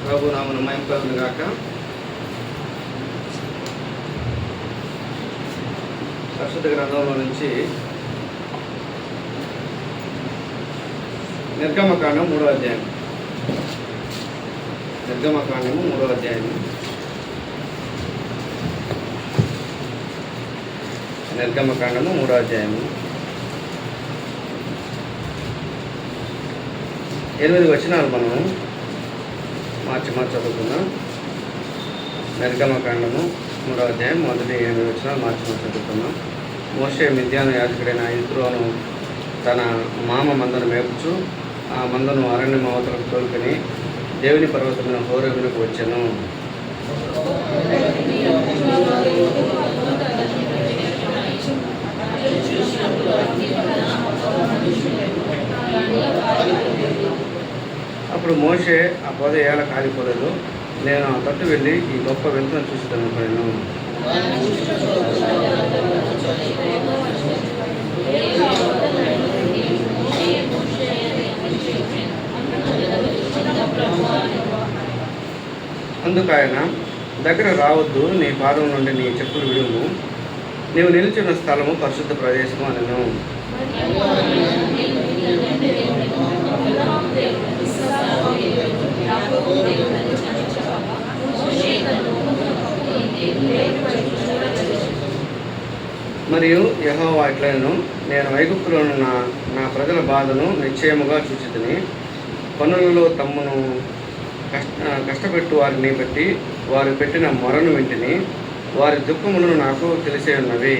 ప్రభు నామమున మహిమ కలుగును గాక. పరిశుద్ధ గ్రంథంలో నుంచి నిర్గమకాండం 3వ అధ్యాయం. నిర్గమకాండము 3వ అధ్యాయం. నిర్గమకాండము 3వ అధ్యాయము 8 వచనాలు మనం మార్చి చదువుకుందాం. నిర్గమకాండము 3వ అధ్యాయం మొదటి 8 వచనాలు మార్చి చదువుకుందాం. మోషే మిద్యాను యాజకుడైన యిత్రోను తన మామ మందను మేపుచు ఆ మందను అరణ్యం అవతలకు తోలుకొని దేవుని పర్వతమైన హోరేబునకు వచ్చెను. అప్పుడు మోషే ఆ పొద ఏళ్ళ కాలిపోలేదు, నేను ఆ తట్టు వెళ్ళి ఈ గొప్ప వెలుతును చూసుకున్నాను. అందుకు ఆయన, దగ్గర రావద్దు, నీ పాదం నుండి నీ చెప్పులు విడుము, నీవు నిలిచిన స్థలము పరిశుద్ధ ప్రదేశము అనెను. మరియు యెహోవా ఇట్లనెను, నేను ఐగుప్తులో నా ప్రజల బాధను నిశ్చయముగా చూచితిని. పనులలో తమ్మును కష్టపెట్టు వారిని బట్టి వారు పెట్టిన మొరను వింటిని, వారి దుఃఖములను నాకు తెలిసే ఉన్నవి.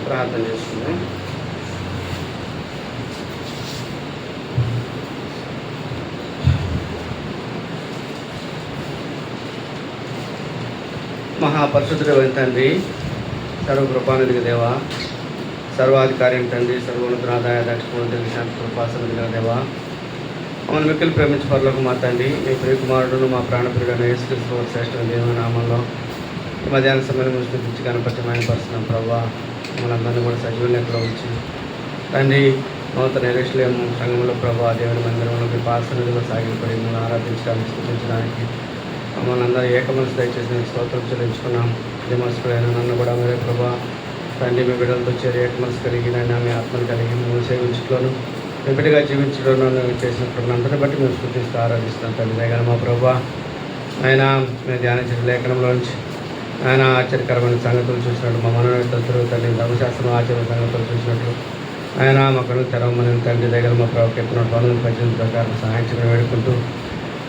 ప్రార్థన చేసుకుందాం. మహాపరిశుద్ధుడైన తండ్రి, సర్వకృపానిధికి దేవ, సర్వాధికారి తండ్రి, సర్వోన్నతనాదాయ దక్షిణ శాంతి కృపాసనిధిగా దేవ, మమ్మల్ని మిక్కులు ప్రేమించి పరలోకి మా తండ్రి, మీ ప్రియకుమారుడును మా ప్రాణప్రియుడైన యేసుక్రీస్తు వారి శ్రేష్ఠ దేవునామంలో ఈ మధ్యాహ్న సమయంలో ముస్లించి కనపట్టమైన పరుస్తున్నాం. ప్రభావ మమ్మల్ని అందరినీ కూడా సజీవులను ఎక్కడ ఉంచి తండ్రి నూతన ఎరుషలేము సంఘంలో ప్రభావ దేవుని మందిరంలో మీ పాసనిధిలో సాగిపడి మిమ్మల్ని ఆరాధించడానికి స్థుతించడానికి మమ్మల్ని అందరూ ఏకమనసు దయచేసి స్తోత్రం చెల్లించుకున్నాం. ఇది మనసుకుడైన నన్ను కూడా మీరే ప్రభా తండ్రి మీ బిడ్డలతో చేరి ఏకమనసు కలిగి నన్ను మీ ఆత్మను కలిగి మిమ్మల్ని సేవించట్లోను మీ బిడ్డగా జీవించడంలో చేసినప్పుడు అందరిని బట్టి మేము స్థుతిస్తూ ఆరాధిస్తాం. తండ్రి దయగా మా ప్రభా ఆయన మేము ధ్యానించిన లేఖనంలో నుంచి ఆయన ఆశ్చర్యకరమైన సంగతులు చూసినట్టు మా మనోవేత్తలు తండ్రి ధర్మశాస్త్రం ఆచార్య సంగతులు చూసినట్లు ఆయన మా కళ్ళు తెరవమని తండ్రి దగ్గర మా ప్రభావ ఎత్తున్న పనులు పద్దెనిమిది ప్రకారం సహాయించడం వేడుకుంటూ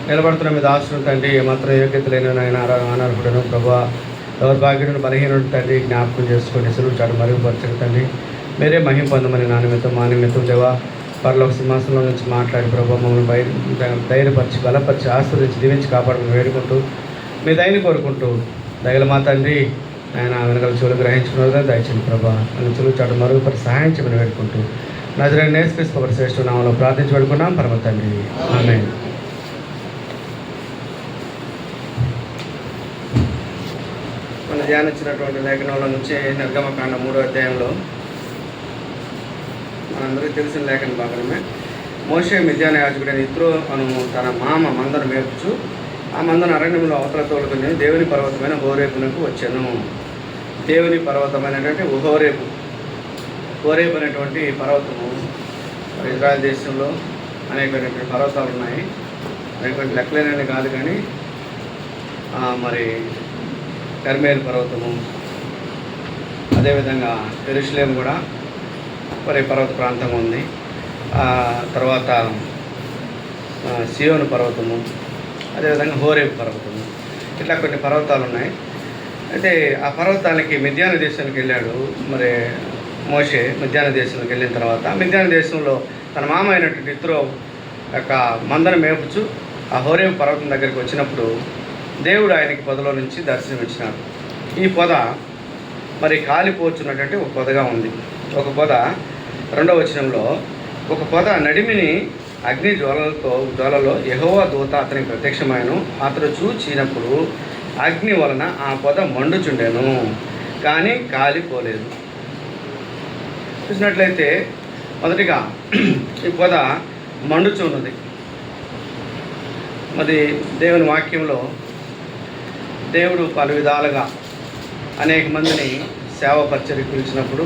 నిలబడుతున్న మీద ఆశ్రయం తండ్రి ఏమాత్రం యోగ్యత లేని ఆయన అనర్హుడను ప్రభా దౌర్భాగ్యుడును బలహీనుడు తండ్రి జ్ఞాపకం చేసుకొని సులువు చాటు మరుగుపరచండి తండ్రి. మీరే మహిమ పొందమని నా నిమిత్తం మా నిమిత్తం దేవా పరలోక సింహాసనంలో నుంచి మాట్లాడి ప్రభావ మమ్మల్ని ధైర్యపరిచి బలపరిచి ఆశ్రయించి దీవించి కాపాడమని వేడుకుంటూ మీ దయని కోరుకుంటూ దయగల మా తండ్రి ఆయన వెనకాల చెవులు గ్రహించుకున్నదిగా దయచేయండి ప్రభా నన్ను చెలువు చాటు మరుగుపరిచి సహాయం చేయమని వేడుకుంటూ నజరేయుడైన యేసుక్రీస్తు వారి శ్రేష్ఠ నామములో ప్రార్థించి వేడుకున్నాం పరమ తండ్రి, ఆమేన్. మన ధ్యానించినటువంటి లేఖనంలో నుంచి నిర్గమకాండ 3వ అధ్యాయంలో మనందరికీ తెలిసిన లేఖన భాగమే. మోషే మిద్యాను యాజకుడైన యిత్రో అను తన మామ మందను మేపుచు ఆ మందను అరణ్యంలో అవతల తోలుకొని దేవుని పర్వతమైన హోరేబునకు వచ్చాను. దేవుని పర్వతమైనటువంటి హోరేబు అనేటువంటి పర్వతము ఇజ్రాయెల్ దేశంలో అనేకటువంటి పర్వతాలు ఉన్నాయి. అనేటువంటి లెక్కలేనని కాదు కానీ మరి కర్మేల్ పర్వతము, అదేవిధంగా యెరూషలేము కూడా మరి పర్వత ప్రాంతంగా ఉంది. తర్వాత సియోను పర్వతము, అదేవిధంగా హోరేబు పర్వతము, ఇట్లా కొన్ని పర్వతాలు ఉన్నాయి. అయితే ఆ పర్వతానికి మిద్యాను దేశానికి వెళ్ళాడు. మరి మోషే మిద్యాను దేశానికి వెళ్ళిన తర్వాత మిద్యాను దేశంలో తన మామ అయినటువంటి యిత్రో యొక్క మందను మేపుచు ఆ హోరేబు పర్వతం దగ్గరికి వచ్చినప్పుడు దేవుడు ఆయనకి పొదలో నుంచి దర్శనమిచ్చినాడు. ఈ పొద మరి కాలిపోచున్నటువంటి ఒక పొదగా ఉంది. ఒక పొద 2వ వచనంలో ఒక పొద నడిమిని అగ్ని జ్వాలలో యెహోవా దూత అతనికి ప్రత్యక్షమాయను. అతడు చూచినప్పుడు అగ్ని వలన ఆ పొద మండుచుండెను, కానీ కాలిపోలేదు. చూసినట్లయితే మొదటిగా ఈ పొద మండుచున్నది. మరి దేవుని వాక్యంలో దేవుడు పలు విధాలుగా అనేక మందిని సేవ పరిచర్యకు పిలిచినప్పుడు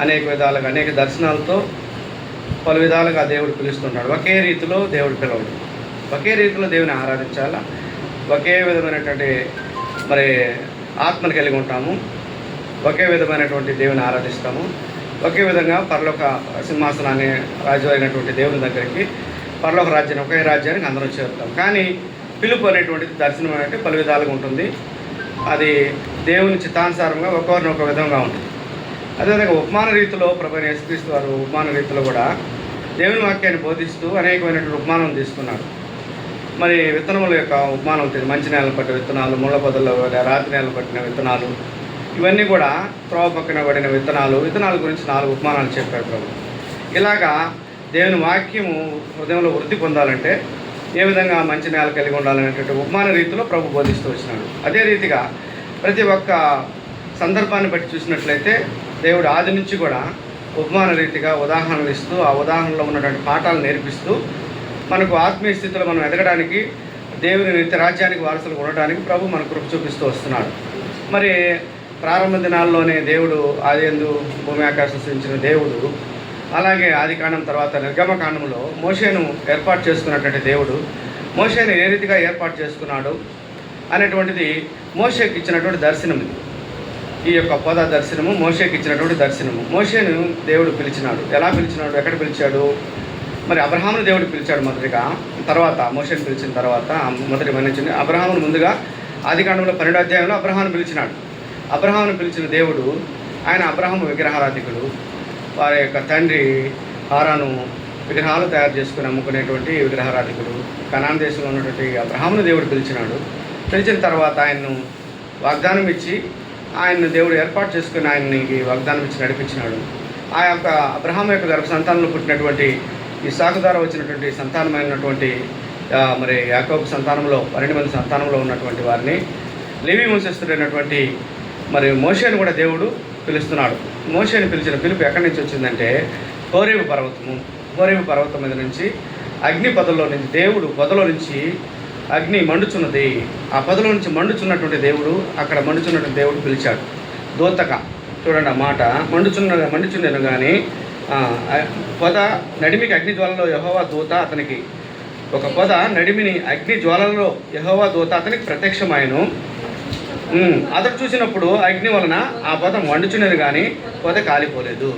అనేక విధాలుగా అనేక దర్శనాలతో పలు విధాలుగా దేవుడు పిలుస్తుంటాడు. ఒకే రీతిలో దేవుడు పిలవడు. ఒకే రీతిలో దేవుని ఆరాధించాలా, ఒకే విధమైనటువంటి మరి ఆత్మను కలిగి ఉంటాము, ఒకే విధమైనటువంటి దేవుని ఆరాధిస్తాము, ఒకే విధంగా పరలోక సింహాసనాన్ని రాజు అయినటువంటి దేవుని దగ్గరికి పరలోక రాజ్యాన్ని ఒకే రాజ్యానికి అందరం చేరుతాం. కానీ పిలుపు అనేటువంటిది దర్శనం అనేది పలు విధాలుగా ఉంటుంది. అది దేవుని చిత్తానుసారంగా ఒక్కొక్కరిని ఒక విధంగా ఉంటుంది. అదేవిధంగా ఉపమాన రీతిలో ప్రభువైన యేసుక్రీస్తు వారు ఉపమాన రీతిలో కూడా దేవుని వాక్యాన్ని బోధిస్తూ అనేకమైనటువంటి ఉపమానం తీసుకున్నారు. మరి విత్తనముల యొక్క ఉపమానం ఉంటుంది. మంచి నేలను పట్టిన విత్తనాలు, ముళ్ళ పొదల్లో రాతి నేలను పట్టిన విత్తనాలు, ఇవన్నీ కూడా త్రోవ పక్కన పడిన విత్తనాల గురించి 4 ఉపమానాలు చెప్పారు ప్రభు. ఇలాగా దేవుని వాక్యము హృదయంలో వృద్ధి పొందాలంటే ఏ విధంగా మంచి నేల కలిగి ఉండాలనేటువంటి ఉపమాన రీతిలో ప్రభు బోధిస్తూ వచ్చినాడు. అదే రీతిగా ప్రతి ఒక్క సందర్భాన్ని బట్టి చూసినట్లయితే దేవుడు ఆది నుంచి కూడా ఉపమాన రీతిగా ఉదాహరణలు ఇస్తూ ఆ ఉదాహరణలో ఉన్నటువంటి పాఠాలు నేర్పిస్తూ మనకు ఆత్మీయ స్థితిలో మనం ఎదగడానికి, దేవుని నిత్య రాజ్యానికి వారసులు ఉండడానికి ప్రభు మన కృప చూపిస్తూ వస్తున్నాడు. మరి ప్రారంభ దినాల్లోనే దేవుడు ఆదియందు భూమి ఆకాశం సృష్టించిన దేవుడు, అలాగే ఆదికాండం తర్వాత నిర్గమకాండంలో మోషేను ఏర్పాటు చేసుకున్నటువంటి దేవుడు మోషేను ఏ రీతిగా ఏర్పాటు చేసుకున్నాడు అనేటువంటిది మోషేకి ఇచ్చినటువంటి దర్శనం. ఈ యొక్క పొద దర్శనము మోషేకి ఇచ్చినటువంటి దర్శనము. మోషేను దేవుడు పిలిచినాడు. ఎలా పిలిచినాడు, ఎక్కడ పిలిచాడు? మరి అబ్రహామును దేవుడు పిలిచాడు మొదటిగా. తర్వాత మోషేను పిలిచిన తర్వాత మొదటి మనిషిని అబ్రహామును ముందుగా ఆదికాండంలో 12వ అధ్యాయంలో అబ్రహామును పిలిచినాడు. అబ్రహామును పిలిచిన దేవుడు ఆయన అబ్రహాము విగ్రహారాధికుడు. వారి యొక్క తండ్రి హారాను విగ్రహాలు తయారు చేసుకుని అమ్ముకునేటువంటి విగ్రహారాధికుడు. కనాన్ దేశంలో ఉన్నటువంటి అబ్రహామును దేవుడు పిలిచినాడు. పిలిచిన తర్వాత ఆయన్ను వాగ్దానం ఇచ్చి ఆయన్ను దేవుడు ఏర్పాటు చేసుకుని ఆయనకి వాగ్దానం ఇచ్చి నడిపించినాడు. ఆ యొక్క అబ్రహాము యొక్క గర్భ సంతానంలో పుట్టినటువంటి ఇస్సాకు ద్వారా వచ్చినటువంటి సంతానమైనటువంటి మరి యాకోబు సంతానంలో 12 మంది సంతానంలో ఉన్నటువంటి వారిని లేవి వంశస్థుడైనటువంటి మరి మోషేను కూడా దేవుడు పిలుస్తున్నాడు. మోషేను పిలిచిన పిలుపు ఎక్కడి నుంచి వచ్చిందంటే హోరేబు పర్వతం మీద నుంచి అగ్ని పొదలో నుంచి దేవుడు పొదలో నుంచి అగ్ని మండుచున్నది. ఆ పొదలో నుంచి మండుచున్నటువంటి దేవుడు అక్కడ మండుచున్నటువంటి దేవుడు పిలిచాడు దూతగా. చూడండి ఆ మాట, మండుచుండెను కానీ పొద నడిమికి అగ్ని జ్వాలలో యెహోవా దూత అతనికి ఒక పొద నడిమిని అగ్ని జ్వాలలో యెహోవా దూత అతనికి ప్రత్యక్షమాయను. అతడు చూసినప్పుడు అగ్ని వలన ఆ పొద మండుచున్నది కానీ పొద కాలిపోలేదు.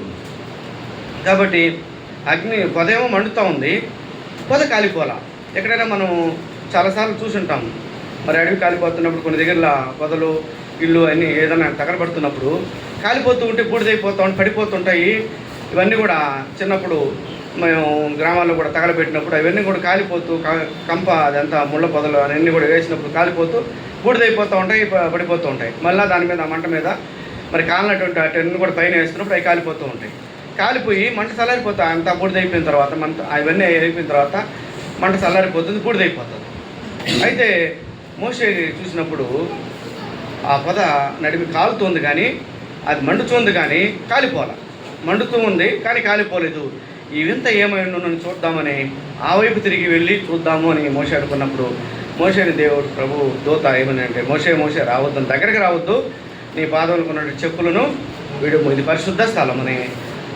కాబట్టి పొద ఏమో మండుతూ ఉంది, పొద కాలిపోలా. ఎక్కడైనా మనం చాలాసార్లు చూసుంటాము. మరి అడవి కాలిపోతున్నప్పుడు కొన్ని దగ్గరలో పొదలు ఇళ్ళు అన్నీ ఏదైనా తగలబడుతున్నప్పుడు కాలిపోతూ ఉంటే బూడిదైపోతూ ఉంటే పడిపోతుంటాయి. ఇవన్నీ కూడా చిన్నప్పుడు మేము గ్రామాల్లో కూడా తగలబెట్టినప్పుడు అవన్నీ కూడా కాలిపోతూ కంప అదంతా ముళ్ళ పొదలు అవన్నీ కూడా వేసినప్పుడు కాలిపోతూ బూడిదైపోతూ ఉంటాయి, పడిపోతూ ఉంటాయి. మళ్ళీ దాని మీద మంట మీద మరి కాలినటువంటి అటన్నీ కూడా పైన వేస్తున్నప్పుడు అవి కాలిపోతూ ఉంటాయి. కాలిపోయి మంట చల్లారిపోతాయి. అంతా బూడిదైపోయిన తర్వాత అవన్నీ అయిపోయిన తర్వాత మంట చల్లారిపోతుంది, బూడిదైపోతుంది. అయితే మోషే చూసినప్పుడు ఆ పొద నడిమి కాలుతుంది కానీ అది మండుతుంది కానీ కాలిపోలే. మండుతూ ఉంది కానీ కాలిపోలేదు. ఈ వింత ఏమైందో నన్ను చూద్దామని ఆ వైపు తిరిగి వెళ్ళి చూద్దాము అని మోషే అనుకున్నప్పుడు మోషేని దేవుడు ప్రభు దూత ఏమని అంటే, మోషే రావద్దు, దగ్గరికి రావద్దు, నీ పాదములకు ఉన్న చెప్పులను వీడు ఇది పరిశుద్ధ స్థలం అని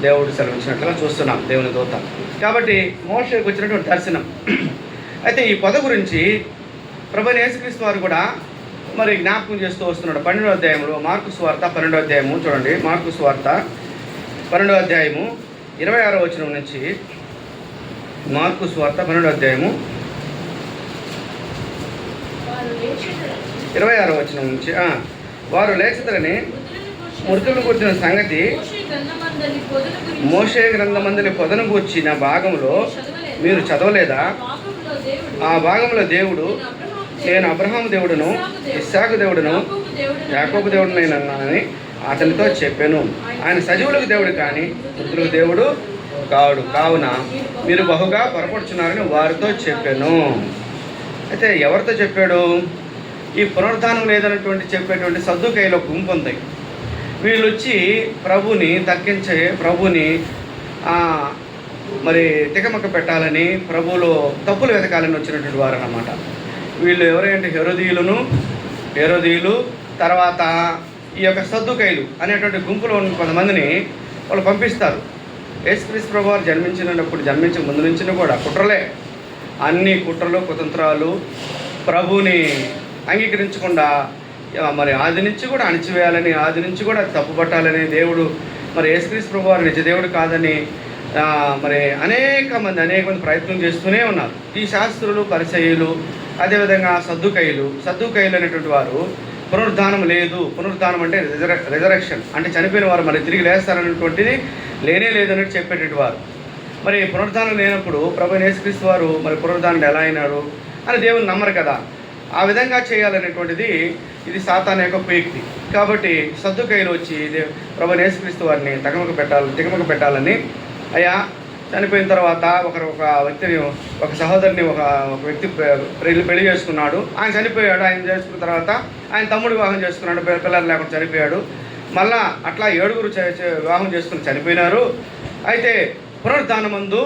దేవుడు సెలవించినట్లుగా చూస్తున్నాం దేవుని దూత. కాబట్టి మోషేకి వచ్చినటువంటి దర్శనం. అయితే ఈ పొద గురించి ప్రభువైన యేసుక్రీస్తు వారు కూడా మరి జ్ఞాపకం చేస్తూ వస్తున్నాడు. 12వ అధ్యాయంలో మార్కు సువార్త 12వ అధ్యాయము చూడండి. మార్కు సువార్త 12వ అధ్యాయము 26వ వచనం నుంచి, మార్కు సువార్త 12వ అధ్యాయము 26వ వచనం నుంచి, వారు లేచితరని మృతులను కూర్చిన సంగతి మోషే గ్రంథమందలి పొదను కూర్చిన భాగంలో మీరు చదవలేదా? ఆ భాగంలో దేవుడు, నేను అబ్రహాము దేవుడును, ఇస్సాకు దేవుడును, యాకోబు దేవుడునైనని అతనితో చెప్పాను. ఆయన సజీవులకు దేవుడు కానీ మృతులకు దేవుడు కావున మీరు బహుగా పొరపడుచున్నారని వారితో చెప్పాను. అయితే ఎవరితో చెప్పాడు? ఈ పునరుద్ధానం లేదన్నటువంటి చెప్పేటువంటి సద్దుకైలో గుంపు ఉంది. వీళ్ళు వచ్చి ప్రభుని తర్కించే, ప్రభుని మరి తికమక పెట్టాలని, ప్రభులో తప్పులు వెతకాలని వచ్చినటువంటి వారు అన్నమాట. వీళ్ళు ఎవరంటే హెరోదీయులు, తర్వాత ఈ యొక్క సద్దుకైలు అనేటువంటి గుంపులో ఉన్న కొంతమందిని వాళ్ళు పంపిస్తారు. యేసుక్రీస్తు ప్రభువు వారు జన్మించే ముందు నుంచి కూడా కుట్రలే, అన్ని కుట్రలు కుతంత్రాలు, ప్రభుని అంగీకరించకుండా మరి ఆది నుంచి కూడా అణిచివేయాలని, ఆది నుంచి కూడా తప్పుపట్టాలని, దేవుడు మరి యేసుక్రీస్తు ప్రభువు వారు నిజ దేవుడు కాదని మరి అనేక మంది ప్రయత్నం చేస్తూనే ఉన్నారు. ఈ శాస్త్రులు, పరిసయ్యులు, అదేవిధంగా సద్దుకైలు అనేటువంటి వారు పునరుద్ధానం లేదు, పునరుద్ధానం అంటే రిజరెక్షన్ అంటే చనిపోయిన వారు మరి తిరిగి లేస్తారనేటువంటిది లేనే లేదన్నట్టు చెప్పేటువంటి వారు. మరి పునరుద్ధానం లేనప్పుడు ప్రభు యేసుక్రీస్తు వారు మరి పునరుద్ధానం ఎలా అయినారు అని దేవుని నమ్మరు కదా. ఆ విధంగా చేయాలనేటువంటిది ఇది సాతాను యొక్క కుయుక్తి. కాబట్టి సద్దుకైలు వచ్చి ప్రభు యేసుక్రీస్తు వారిని తికమక పెట్టాలని, అయ్యా చనిపోయిన తర్వాత ఒక వ్యక్తిని, ఒక సహోదరిని ఒక వ్యక్తి పెళ్లి చేసుకున్నాడు. ఆయన చనిపోయాడు. ఆయన చేసుకున్న తర్వాత ఆయన తమ్ముడు వివాహం చేసుకున్నాడు, పిల్లలు లేకుండా చనిపోయాడు. మళ్ళా అట్లా 7 వివాహం చేసుకుని చనిపోయినారు. అయితే పునరుద్ధానమందు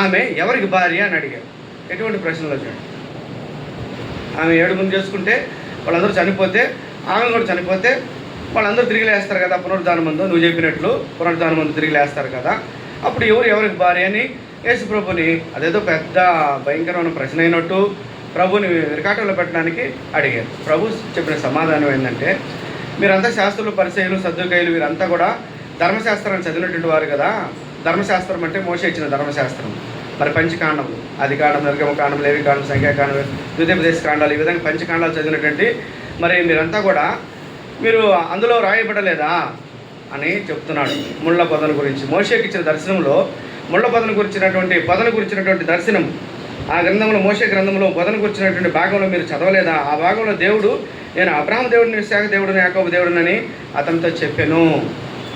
ఆమె ఎవరికి భార్య అని అడిగారు. ఎటువంటి ప్రశ్నలు వచ్చాడు? ఆమె 7 చేసుకుంటే వాళ్ళందరూ చనిపోతే, ఆమె కూడా చనిపోతే వాళ్ళందరూ తిరిగి లేస్తారు కదా పునరుద్ధానమందు. నువ్వు చెప్పినట్లు పునరుద్ధానమందు తిరిగి లేస్తారు కదా. అప్పుడు ఎవరికి భార్య అని యేసు ప్రభుని అదేదో పెద్ద భయంకరమైన ప్రశ్న అయినట్టు ప్రభుని రికార్డులో పెట్టడానికి అడిగారు. ప్రభు చెప్పిన సమాధానం ఏంటంటే, మీరంతా శాస్త్రులు, పరిసయ్యులు, సద్దుకైలు వీరంతా కూడా ధర్మశాస్త్రాన్ని చదివినటువంటి వారు కదా. ధర్మశాస్త్రం అంటే మోషే ఇచ్చిన ధర్మశాస్త్రం. మరి పంచకాండములు, ఆదికాండం, నిర్గమకాండం, లేవికాండం, సంఖ్యాకాండం, ద్వితీయోపదేశ కాండాలు, ఈ విధంగా పంచకాండాలు చదివినటువంటి మరి మీరంతా కూడా మీరు అందులో రాయబడలేదా అని చెప్తున్నాడు. ముళ్ళ పొదల గురించి మోషేకి ఇచ్చిన దర్శనంలో ముళ్ళ పొదను గురించినటువంటి దర్శనం ఆ గ్రంథంలో, మోషే గ్రంథంలో పొదను గురించినటువంటి భాగంలో మీరు చదవలేదా? ఆ భాగంలో దేవుడు నేను అబ్రహాము దేవుడిని, ఇస్సాకు దేవుడిని, యాకోబు దేవుడిని అతనితో చెప్పాను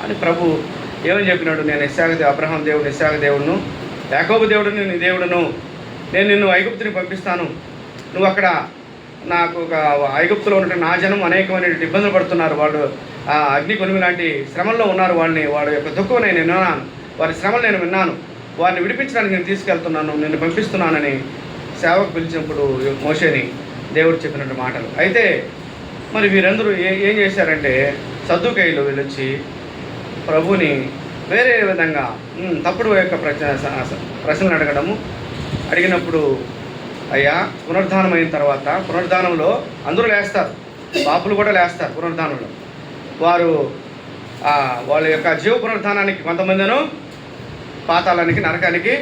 అని ప్రభు ఏమని చెప్పినాడు? నేను అబ్రహాం దేవుడిని, ఇస్సాకు దేవుడును, యాకోబు దేవుడిని నీ దేవుడును. నేను నిన్ను ఐగుప్తుని పంపిస్తాను. నువ్వు అక్కడ నాకు ఐగుప్తులో ఉన్నటువంటి నా జనం అనేకమైన ఇబ్బందులు పడుతున్నారు. వాళ్ళు ఆ అగ్ని కొలిమి లాంటి శ్రమల్లో ఉన్నారు. వాడి యొక్క దుఃఖం నేను విన్నాను, వారి శ్రమలు నేను విన్నాను. వారిని విడిపించడానికి నేను తీసుకెళ్తున్నాను, నిన్ను పంపిస్తున్నానని సేవకు పిలిచినప్పుడు మోషేని దేవుడు చెప్పినట్టు మాటలు. అయితే మరి వీరందరూ ఏం చేశారంటే, సద్దుకైలు వీళ్ళొచ్చి ప్రభుని వేరే విధంగా తప్పుడు యొక్క ప్రశ్నలు అడిగినప్పుడు, అయ్యా పునరుద్ధానం అయిన తర్వాత పునరుద్ధానంలో అందరూ లేస్తారు, పాపులు కూడా లేస్తారు. పునరుద్ధానంలో వారు వాళ్ళ యొక్క జీవ పునరుద్ధానానికి కొంతమందిను, పాతాళానికి, నరకానికి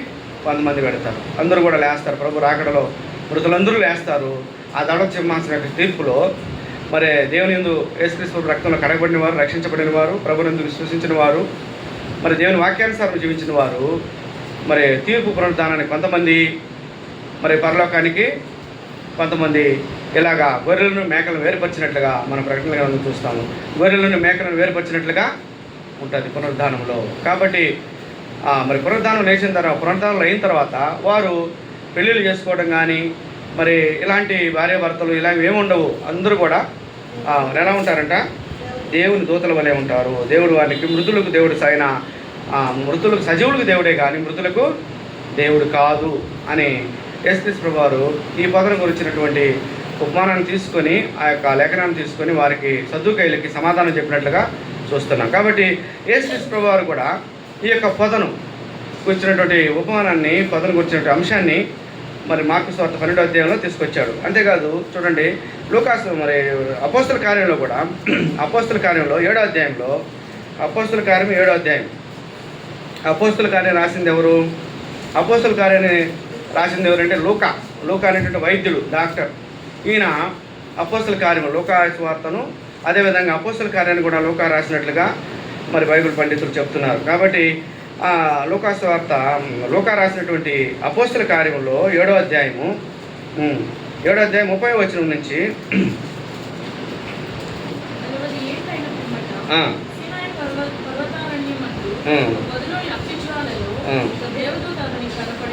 కొంతమంది పెడతారు. అందరూ కూడా లేస్తారు. ప్రభు రాకడలో మృతులందరూ లేస్తారు. ఆ దడ సింహాసనం యొక్క తీర్పులో మరి దేవుని యందు యేసుక్రీస్తు రక్తంలో కడగబడిన వారు, రక్షించబడిన వారు, ప్రభునందు విశ్వసించిన వారు, మరి దేవుని వాక్యానుసారం జీవించిన వారు మరి తీర్పు పునరుద్ధానానికి కొంతమంది, మరి పరలోకానికి కొంతమంది. ఇలాగా గొర్రెలను మేకలను వేరుపరిచినట్లుగా మన ప్రకటనగా మనం చూస్తాము. గొర్రెలను మేకలను వేరుపరిచినట్లుగా ఉంటుంది పునరుద్ధానంలో. కాబట్టి మరి పునరుద్ధానం అయిన తర్వాత వారు పెళ్ళిళ్ళు చేసుకోవడం కానీ మరి ఇలాంటి భార్యాభర్తలు ఇలాంటివి ఏమి ఉండవు. అందరూ కూడా ఎలా ఉంటారంట? దేవుని దూతల వలె ఉంటారు. దేవుడు వారికి మృతులకు దేవుడు మృతులకు సజీవులకు దేవుడే కానీ మృతులకు దేవుడు కాదు అని యేసుక్రీస్తు ప్రభువు వారు ఈ పదం గురించినటువంటి ఉపమానాన్ని తీసుకొని, ఆ యొక్క లేఖనాన్ని తీసుకొని వారికి సద్దుకైలకి సమాధానం చెప్పినట్లుగా చూస్తున్నాం. కాబట్టి యేసుక్రీస్తు ప్రభువు వారు కూడా ఈ యొక్క పొదను గురించినటువంటి ఉపమానాన్ని, పొదను గురించినటువంటి అంశాన్ని మరి మార్కు సువార్త 12వ అధ్యాయంలో తీసుకొచ్చాడు. అంతేకాదు చూడండి, లూకాసు మరి అపోస్తల కార్యంలో కూడా, అపోస్తల కార్యంలో 7వ అధ్యాయంలో, అపోస్తల కార్యం 7వ అధ్యాయం, అపోస్తల కార్యం రాసింది ఎవరు? అపోస్తల కార్యాన్ని రాసింది ఎవరంటే లూకా అనేటువంటి వైద్యుడు, డాక్టర్. ఈయన అపోస్తల కార్యము లూకా సువార్తను, అదేవిధంగా అపోస్తల కార్యాన్ని కూడా లూకా రాసినట్లుగా మరి బైబిల్ పండితులు చెప్తున్నారు. కాబట్టి లూకా సువార్త, లూకా రాసినటువంటి అపోస్తల కార్యంలో 7వ అధ్యాయం 30వ వచనం నుంచి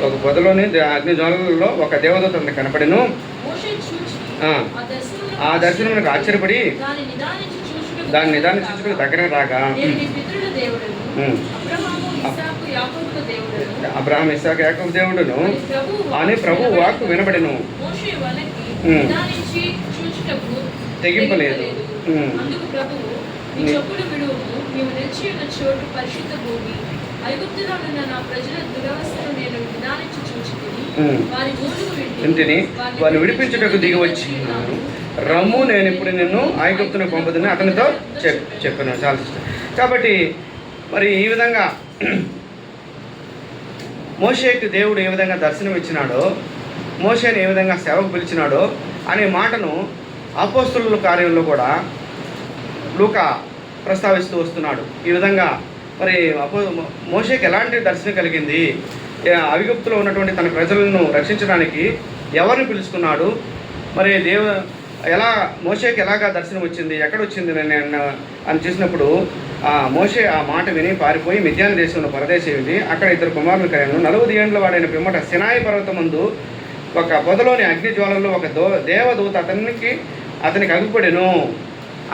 ఒక పొదలోని అగ్ని జ్వాలలలో ఒక దేవదూత అతనికి కనపడెను. ఆ దర్శనం ఆశ్చర్యపడి దాన్ని నిదానించుటకు దగ్గర రాగా అబ్రహాము ఇస్సాకు యాకోబు దేవుడును అని ప్రభు వాక్కు వినబడెను. తెగింపలేదు. ఇంటిని వారిని విడిపించుటకు దిగి వచ్చి రమ్ము, నేను ఇప్పుడు నిన్ను ఐగుప్తును పంపుదని అతనితో చెప్పాను. చాలా ఇష్టం. కాబట్టి మరి ఈ విధంగా మోషేకి దేవుడు ఏ విధంగా దర్శనం ఇచ్చినాడో, మోషేని ఏ విధంగా సేవకు పిలిచినాడో అనే మాటను అపోస్తలుల కార్యంలో కూడా లూకా ప్రస్తావిస్తూ వస్తున్నాడు. ఈ విధంగా మరి మోషేకి ఎలాంటి దర్శనం కలిగింది, ఐగుప్తులో ఉన్నటువంటి తన ప్రజలను రక్షించడానికి ఎవరిని పిలుచుకున్నాడు, మరి ఎలా మోషేకి ఎలాగా దర్శనం వచ్చింది, ఎక్కడ వచ్చింది నేను అని చూసినప్పుడు మోషే ఆ మాట విని పారిపోయి మిద్యాను దేశంలో పరదేశింది. అక్కడ ఇద్దరు కుమారులు కలిగాను. 40 ఏండ్ల వాడైన పిమ్మట సినాయి పర్వతం ముందు ఒక పొదలోని అగ్ని జ్వాలల్లో ఒక దేవదూత అతనికి అగుపడెను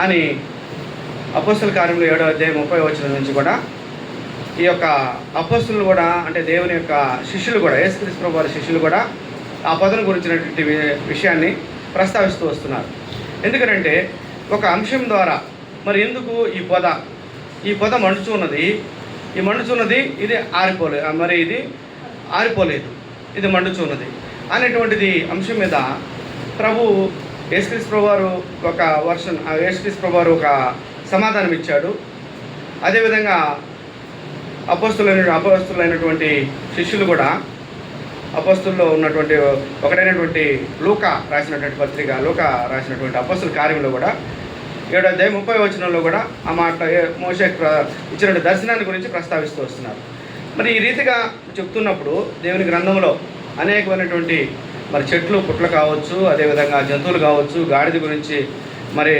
అని అపోస్తల కార్యంలో 7వ అధ్యాయం 30వ వచనం నుంచి కూడా ఈ యొక్క అపోస్తలు కూడా, అంటే దేవుని యొక్క శిష్యులు కూడా, యేసుక్రీస్తు ప్రభువు వారి శిష్యులు కూడా ఆ పొదను గురించినటువంటి విషయాన్ని ప్రస్తావిస్తూ వస్తున్నారు. ఎందుకంటే ఒక అంశం ద్వారా మరి ఎందుకు ఈ పొద మండుచున్నది, ఇది ఆరిపోలేదు, మరి ఇది ఆరిపోలేదు, ఇది మండుచున్నది అనేటువంటిది అంశం మీద ప్రభు యేసుక్రీస్తు ప్రభువు వారు యేసుక్రీస్తు ప్రభువు వారు ఒక సమాధానం ఇచ్చాడు. అదేవిధంగా అపోస్తులైనటువంటి శిష్యులు కూడా, అపోస్తుల్లో ఉన్నటువంటి ఒకటైనటువంటి లూకా రాసినటువంటి పత్రిక, లూకా రాసినటువంటి అపోస్తుల కార్యంలో కూడా 7వ అధ్యాయం 30వ వచనంలో కూడా ఆ మాట మోషేకి ఇచ్చిన దర్శనాన్ని గురించి ప్రస్తావిస్తూ వస్తున్నారు. మరి ఈ రీతిగా చెప్తున్నప్పుడు దేవుని గ్రంథంలో అనేకమైనటువంటి మరి చెట్లు పుట్లు కావచ్చు, అదేవిధంగా జంతువులు కావచ్చు, గాడిద గురించి మరి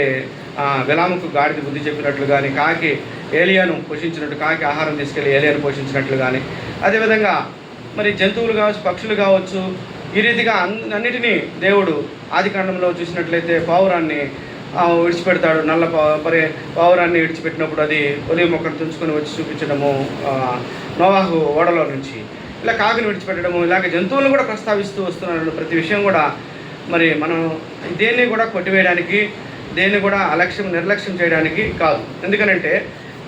బిలాముకు గాడిద బుద్ధి చెప్పినట్లు కానీ, కాకి ఏలియాను పోషించినట్టు, కాకి ఆహారం తీసుకెళ్ళి ఏలియాను పోషించినట్లు కానీ, అదేవిధంగా మరి జంతువులు కావచ్చు, పక్షులు కావచ్చు, ఈ రీతిగా అన్నిటినీ దేవుడు ఆదికాండంలో చూసినట్లయితే పావురాన్ని విడిచిపెడతాడు. నల్ల పావురాన్ని విడిచిపెట్టినప్పుడు అది ఒలివ మొక్కను తుంచుకొని వచ్చి చూపించడము నోవాహు ఓడలో నుంచి, ఇలా కాకిని విడిచిపెట్టడము, ఇలాగ జంతువులను కూడా ప్రస్తావిస్తూ వస్తున్నాడు. ప్రతి విషయం కూడా మరి మనం దేన్ని కూడా కొట్టివేయడానికి, దేన్ని కూడా నిర్లక్ష్యం చేయడానికి కాదు. ఎందుకనంటే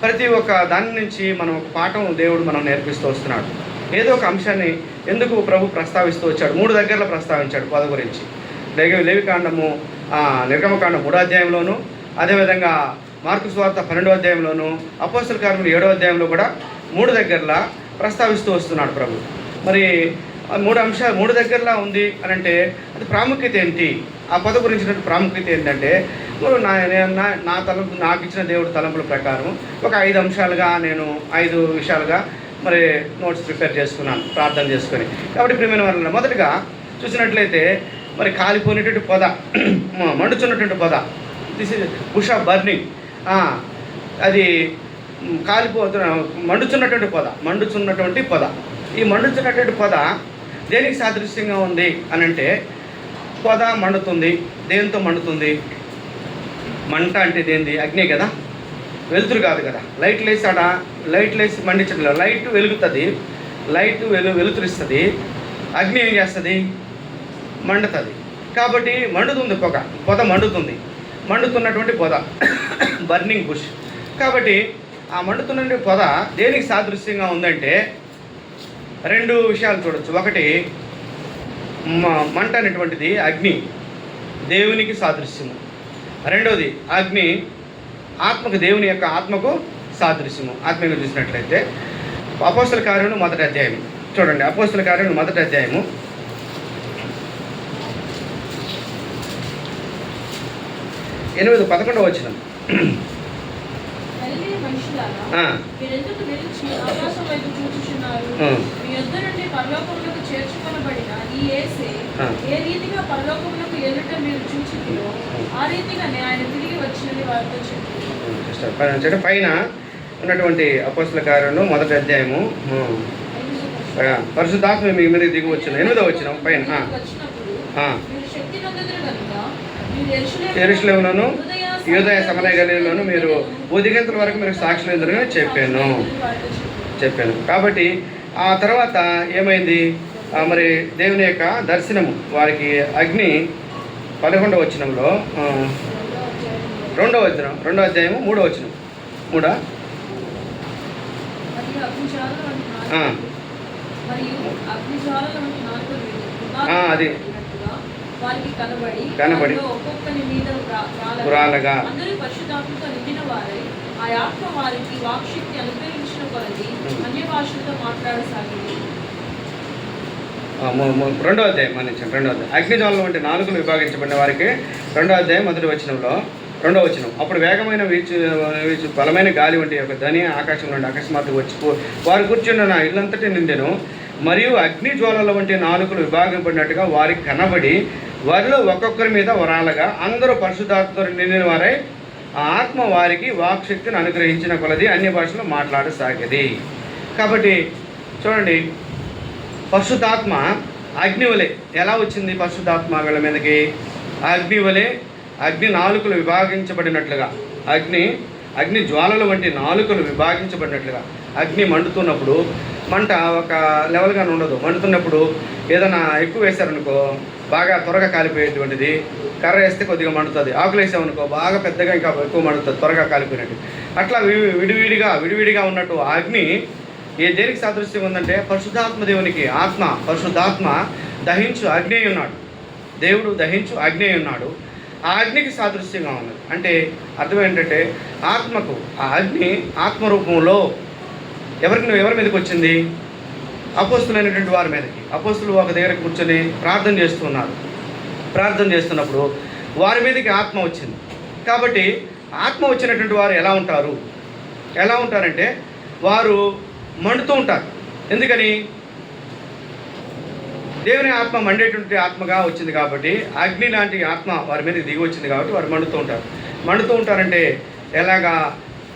ప్రతి ఒక్క దాని నుంచి మనం ఒక పాఠం దేవుడు మనం నేర్పిస్తూ వస్తున్నాడు. ఏదో ఒక అంశాన్ని ఎందుకు ప్రభు ప్రస్తావిస్తూ వచ్చాడు. 3 దగ్గరలో ప్రస్తావించాడు పొద గురించి. లేవికాండము, నిర్గమకాండం 3వ అధ్యాయంలోను, అదేవిధంగా మార్కు సువార్త 12వ అధ్యాయంలోను, అపోస్తల కార్యములు 7వ అధ్యాయంలో కూడా 3 దగ్గరలా ప్రస్తావిస్తూ వస్తున్నాడు ప్రభు. మరి 3 దగ్గరలా ఉంది అని అంటే అది ప్రాముఖ్యత ఏంటి, ఆ పొద గురించిన ప్రాముఖ్యత ఏంటంటే, నాకు ఇచ్చిన దేవుడు తలంపుల ప్రకారం ఒక 5 అంశాలుగా నేను 5 విషయాలుగా మరి నోట్స్ ప్రిపేర్ చేసుకున్నాను ప్రార్థన చేసుకొని. కాబట్టి ప్రియమైన వాళ్ళ మొదటిగా చూసినట్లయితే మరి కాలిపోయినటువంటి పొద, మండుచున్నటువంటి పొద, this is bush of burning. అది మండుచున్నటువంటి పొద. ఈ మండుచున్నటువంటి పొద దేనికి సాదృశ్యంగా ఉంది అని అంటే, పొద మండుతుంది. దేనితో మండుతుంది? మంట అంటే దేనిది? అగ్ని కదా, వెలుతురు కాదు కదా. లైట్ లేసి మండించడం, లైట్ వెలుగుతుంది, వెలుతురిస్తుంది. అగ్ని ఏం చేస్తుంది? మండుతుంది. కాబట్టి మండుతుంది, పొద మండుతున్నటువంటి పొద, బర్నింగ్ బుష్. కాబట్టి ఆ మండుతున్నటువంటి పొద దేనికి సాదృశ్యంగా ఉందంటే 2 విషయాలు చూడొచ్చు. ఒకటి, మంట అనేటువంటిది అగ్ని దేవునికి సాదృశ్యము. రెండోది, అగ్ని ఆత్మకు, దేవుని యొక్క ఆత్మకు సాదృశ్యము. ఆత్మీయంగా చూసినట్లయితే అపోస్తల కార్యములు 1వ అధ్యాయం చూడండి. అపోస్తల కార్యములు 1వ అధ్యాయము 8-11 వచనం. పైన ఉన్నటువంటి అపోస్తల కార్యములు 1వ అధ్యాయము పరిశుద్ధాత్మ మీ మీద దిగి వచ్చిన 8వ వచనం పైన యెరూషలేములోను యూదయ సమరయ గలిలలోను మీరు ఉదిగంతుల వరకు మీరు సాక్షులు ఎదురుగా చెప్పాను. కాబట్టి ఆ తర్వాత ఏమైంది, మరి దేవుని యొక్క దర్శనము వారికి అగ్ని 11వ వచనంలో 2వ అధ్యాయము 3వ వచనం అది కనబడి పురాలగా రెండో అధ్యాయం అగ్నిజ్వాలల వంటి నాలుగులు విభాగించబడిన వారికి 2వ అధ్యాయం 1వ వచనంలో 2వ వచనం. అప్పుడు వేగమైన వీచు బలమైన గాలి వంటి ఒక ధ్వని ఆకాశం నుండి అకస్మాత్తుగా వచ్చి వారు కూర్చున్న నా ఇల్లంతటి నిండెను. మరియు అగ్ని జ్వాలల వంటి నాలుగులు విభాగపడినట్టుగా వారికి కనబడి వారిలో ఒక్కొక్కరి మీద వరాలగా అందరూ పరిశుద్ధాత్మతో నిండిన వారై ఆ ఆత్మ వారికి వాక్శక్తిని అనుగ్రహించిన కొలది అన్య భాషలో మాట్లాడసాగేది. కాబట్టి చూడండి, పరిశుద్ధాత్మ అగ్ని వలె ఎలా వచ్చింది? పరిశుద్ధాత్మ వీళ్ళ మీదకి అగ్ని వలె, అగ్ని నాలుకలు విభాగించబడినట్లుగా, అగ్ని జ్వాలల వంటి నాలుకలు విభాగించబడినట్లుగా. అగ్ని మండుతున్నప్పుడు మంట ఒక లెవెల్గానే ఉండదు. మండుతున్నప్పుడు ఏదైనా ఎక్కువ వేశారనుకో బాగా త్వరగా కాలిపోయేటువంటిది, కర్ర వేస్తే కొద్దిగా మండుతుంది, ఆకులు వేసామనుకో బాగా పెద్దగా ఇంకా ఎక్కువ మండుతుంది, త్వరగా కాలిపోయినట్టు. అట్లా విడివిడిగా ఉన్నట్టు అగ్ని దేనికి సాదృశ్యం ఉందంటే పరిశుద్ధాత్మ దేవునికి పరిశుద్ధాత్మ దహించు అగ్ని అయి ఉన్నాడు. దేవుడు దహించు అగ్ని అయి ఉన్నాడు. ఆ అగ్నికి సాదృశ్యంగా ఉన్నది. అంటే అర్థం ఏంటంటే ఆత్మకు ఆ అగ్ని ఆత్మరూపంలో ఎవరి మీదకి వచ్చింది? అపోస్తులైనటువంటి వారి మీదకి. అపోస్తులు ఒక దగ్గర కూర్చొని ప్రార్థన చేస్తున్నప్పుడు వారి మీదకి ఆత్మ వచ్చింది. కాబట్టి ఆత్మ వచ్చినటువంటి వారు ఎలా ఉంటారంటే వారు మండుతూ ఉంటారు. ఎందుకని? దేవుని ఆత్మ మండేటువంటి ఆత్మగా వచ్చింది కాబట్టి, అగ్ని లాంటి ఆత్మ వారి మీదకి దిగి వచ్చింది కాబట్టి వారు మండుతూ ఉంటారంటే ఎలాగా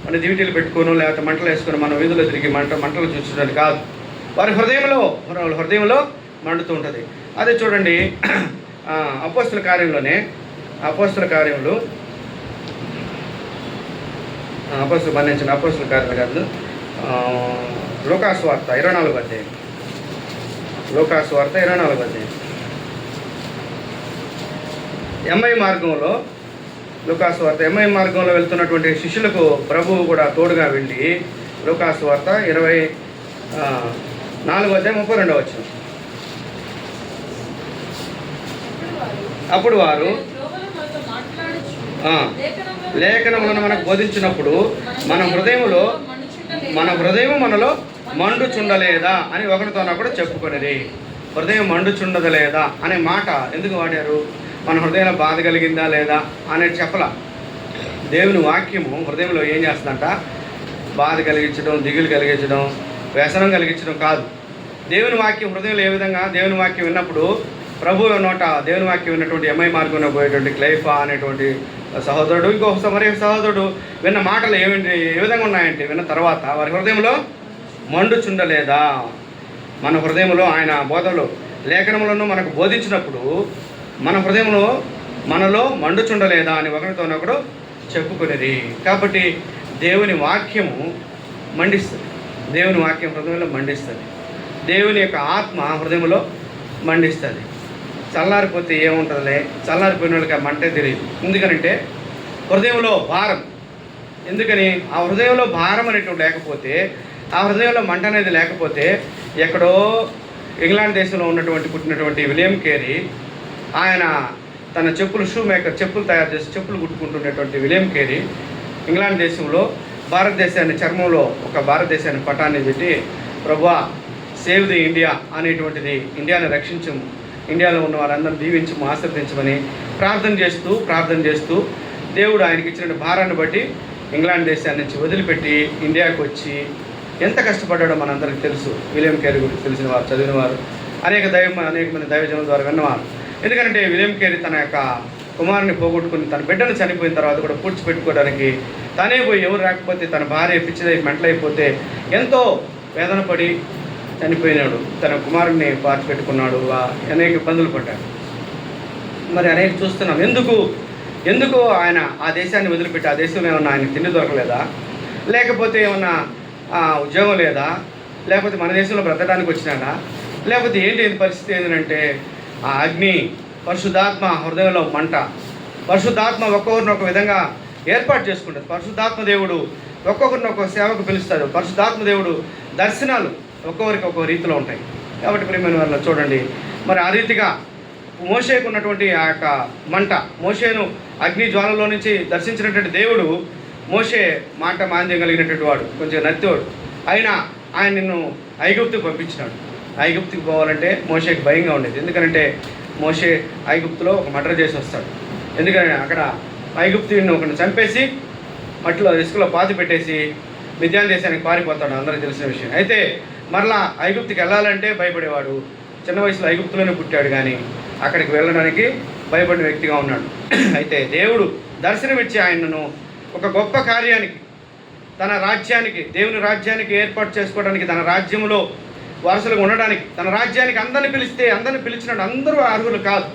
మన దివిటీలు పెట్టుకోను లేకపోతే మంటలు వేసుకొని మనం వీధుల్లో తిరిగి మంటలు చూసుకోవడానికి కాదు. వారి హృదయంలో మండుతూ ఉంటుంది. అదే చూడండి, అపోస్తుల కార్యంలో బంధించిన అపోస్తుల కార్యాలు కాదు, లూకాసు వార్త 24వ అధ్యాయం. ఎంఐ మార్గంలో లూకాసు వార్త ఎంఐ మార్గంలో వెళ్తున్నటువంటి శిష్యులకు ప్రభువు కూడా తోడుగా వెళ్ళి లూకాసు వార్త 24వ అధ్యాయం 32వ వచనం. అప్పుడు వారు లేఖనములను మనకు బోధించినప్పుడు మన హృదయం మనలో మండుచుండలేదా అని ఒకరితోనా కూడా చెప్పుకునేది. హృదయం మండుచుండదలేదా అనే మాట ఎందుకు వాడారు? మన హృదయంలో బాధ కలిగిందా లేదా అనేది చెప్పలా. దేవుని వాక్యము హృదయంలో ఏం చేస్తుందంట? బాధ కలిగించడం, దిగులు కలిగించడం, వ్యసనం కలిగించడం కాదు. దేవుని వాక్యం హృదయంలో ఏ విధంగా? దేవుని వాక్యం విన్నప్పుడు ప్రభువు నోట దేవుని వాక్యం విన్నటువంటి ఎంఐ మార్గంలో పోయేటువంటి క్లైఫా అనేటువంటి సహోదరుడు, మరి సహోదరుడు విన్న మాటలు ఏ విధంగా ఉన్నాయంటే, విన్న తర్వాత వారి హృదయంలో మండుచుండలేదా? మన హృదయంలో ఆయన బోధలు లేఖనములను మనకు బోధించినప్పుడు మన హృదయంలో మనలో మండుచుండలేదా అని ఒకరితోనొకడు చెప్పుకునేది. కాబట్టి దేవుని వాక్యము మండిస్తుంది. దేవుని వాక్యం హృదయంలో మండిస్తుంది. దేవుని యొక్క ఆత్మ హృదయంలో మండిస్తుంది. చల్లారిపోతే ఏముంటుందిలే, చల్లారిపోయిన వాళ్ళకి ఆ మంటే తెలియదు. ఎందుకనంటే హృదయంలో భారం. ఎందుకని? ఆ హృదయంలో భారం అనేటువంటి లేకపోతే, ఆ హృదయంలో మంట అనేది లేకపోతే, ఎక్కడో ఇంగ్లాండ్ దేశంలో పుట్టినటువంటి విలియం కేరీ, ఆయన తన చెప్పులు తయారు చేసి చెప్పులు కుట్టుకుంటున్నటువంటి విలియం కేరీ ఇంగ్లాండ్ దేశంలో భారతదేశాన్ని చర్మంలో ఒక భారతదేశాన్ని పటాన్ని పెట్టి, ప్రభువా సేవ్ ది ఇండియా అనేటువంటిది, ఇండియాని రక్షించము, ఇండియాలో ఉన్న వారందరిని దీవించము, ఆశీర్వదించమని ప్రార్థన చేస్తూ దేవుడు ఆయనకి ఇచ్చిన భారాన్ని బట్టి ఇంగ్లాండ్ దేశాన్ని నుంచి వదిలిపెట్టి ఇండియాకు వచ్చి ఎంత కష్టపడ్డాడో మనందరికీ తెలుసు. విలియం కేరీ గురించి తెలిసిన వారు, చదివిన వారు, అనేక మంది దైవజనుల ద్వారా విన్నవారు. ఎందుకంటే విలియం కేరీ తన యొక్క కుమారుని పోగొట్టుకుని తన బిడ్డను చనిపోయిన తర్వాత కూడా పూడ్చిపెట్టుకోవడానికి తనే పోయి, ఎవరు రాకపోతే తన భార్య పిచ్చిదై మెంటలైపోతే ఎంతో వేదన పడి చనిపోయినాడు, తన కుమారుడిని పాతి పెట్టుకున్నాడు, అనేక ఇబ్బందులు పడ్డాడు. మరి అనేక చూస్తున్నాం. ఎందుకు ఆయన ఆ దేశాన్ని వదిలిపెట్టి, ఆ దేశంలో ఏమన్నా ఆయన తిండి దొరకలేదా, లేకపోతే ఏమన్నా ఉద్యోగం లేదా, లేకపోతే మన దేశంలో బ్రతకడానికి వచ్చినాడా, లేకపోతే ఏంటి పరిస్థితి ఏంటంటే ఆ అగ్ని, పరిశుద్ధాత్మ హృదయంలో మంట, పరిశుద్ధాత్మ ఒక్కొక్కరిని ఒక విధంగా ఏర్పాటు చేసుకుంటుంది. పరిశుద్ధాత్మ దేవుడు ఒక్కొక్కరిని ఒక్కొక్క సేవకు పిలుస్తాడు. పరిశుద్ధాత్మ దేవుడు దర్శనాలు ఒక్కొక్కరికి ఒక్కొక్క రీతిలో ఉంటాయి. కాబట్టి ప్రియమైన వాళ్ళ చూడండి, మరి ఆ రీతిగా మోషేకు ఉన్నటువంటి ఆ యొక్క మంట, మోషేను అగ్ని జ్వాలలో నుంచి దర్శించినటువంటి దేవుడు, మోషే మాట మాంద్యం కలిగినటువంటి వాడు, కొంచెం నత్తోడు అయినా ఆయన నిన్ను ఐగుప్తుకు పంపించినాడు. ఐగుప్తుకు పోవాలంటే మోషేకి భయంగా ఉండేది. ఎందుకంటే మోషే ఐగుప్తులో ఒక మర్డర్ చేసి వస్తాడు. ఎందుకంటే అక్కడ ఐగుప్తుని ఒకరిని చంపేసి మట్టిలో ఇసుకలో పాతి పెట్టేసి మిద్యాన్ దేశానికి పారిపోతాడు, అందరికీ తెలిసిన విషయం. అయితే మరలా ఐగుప్తుకి వెళ్ళాలంటే భయపడేవాడు. చిన్న వయసులో ఐగుప్తులోనే పుట్టాడు, కానీ అక్కడికి వెళ్ళడానికి భయపడిన వ్యక్తిగా ఉన్నాడు. అయితే దేవుడు దర్శనమిచ్చి ఆయనను ఒక గొప్ప కార్యానికి, తన రాజ్యానికి, దేవుని రాజ్యానికి ఏర్పాటు చేసుకోవడానికి, తన రాజ్యంలో వారసులుగా ఉండడానికి, తన రాజ్యానికి అందరిని పిలిస్తే అందరిని పిలిచినట్టు అందరూ అర్హులు కాదు.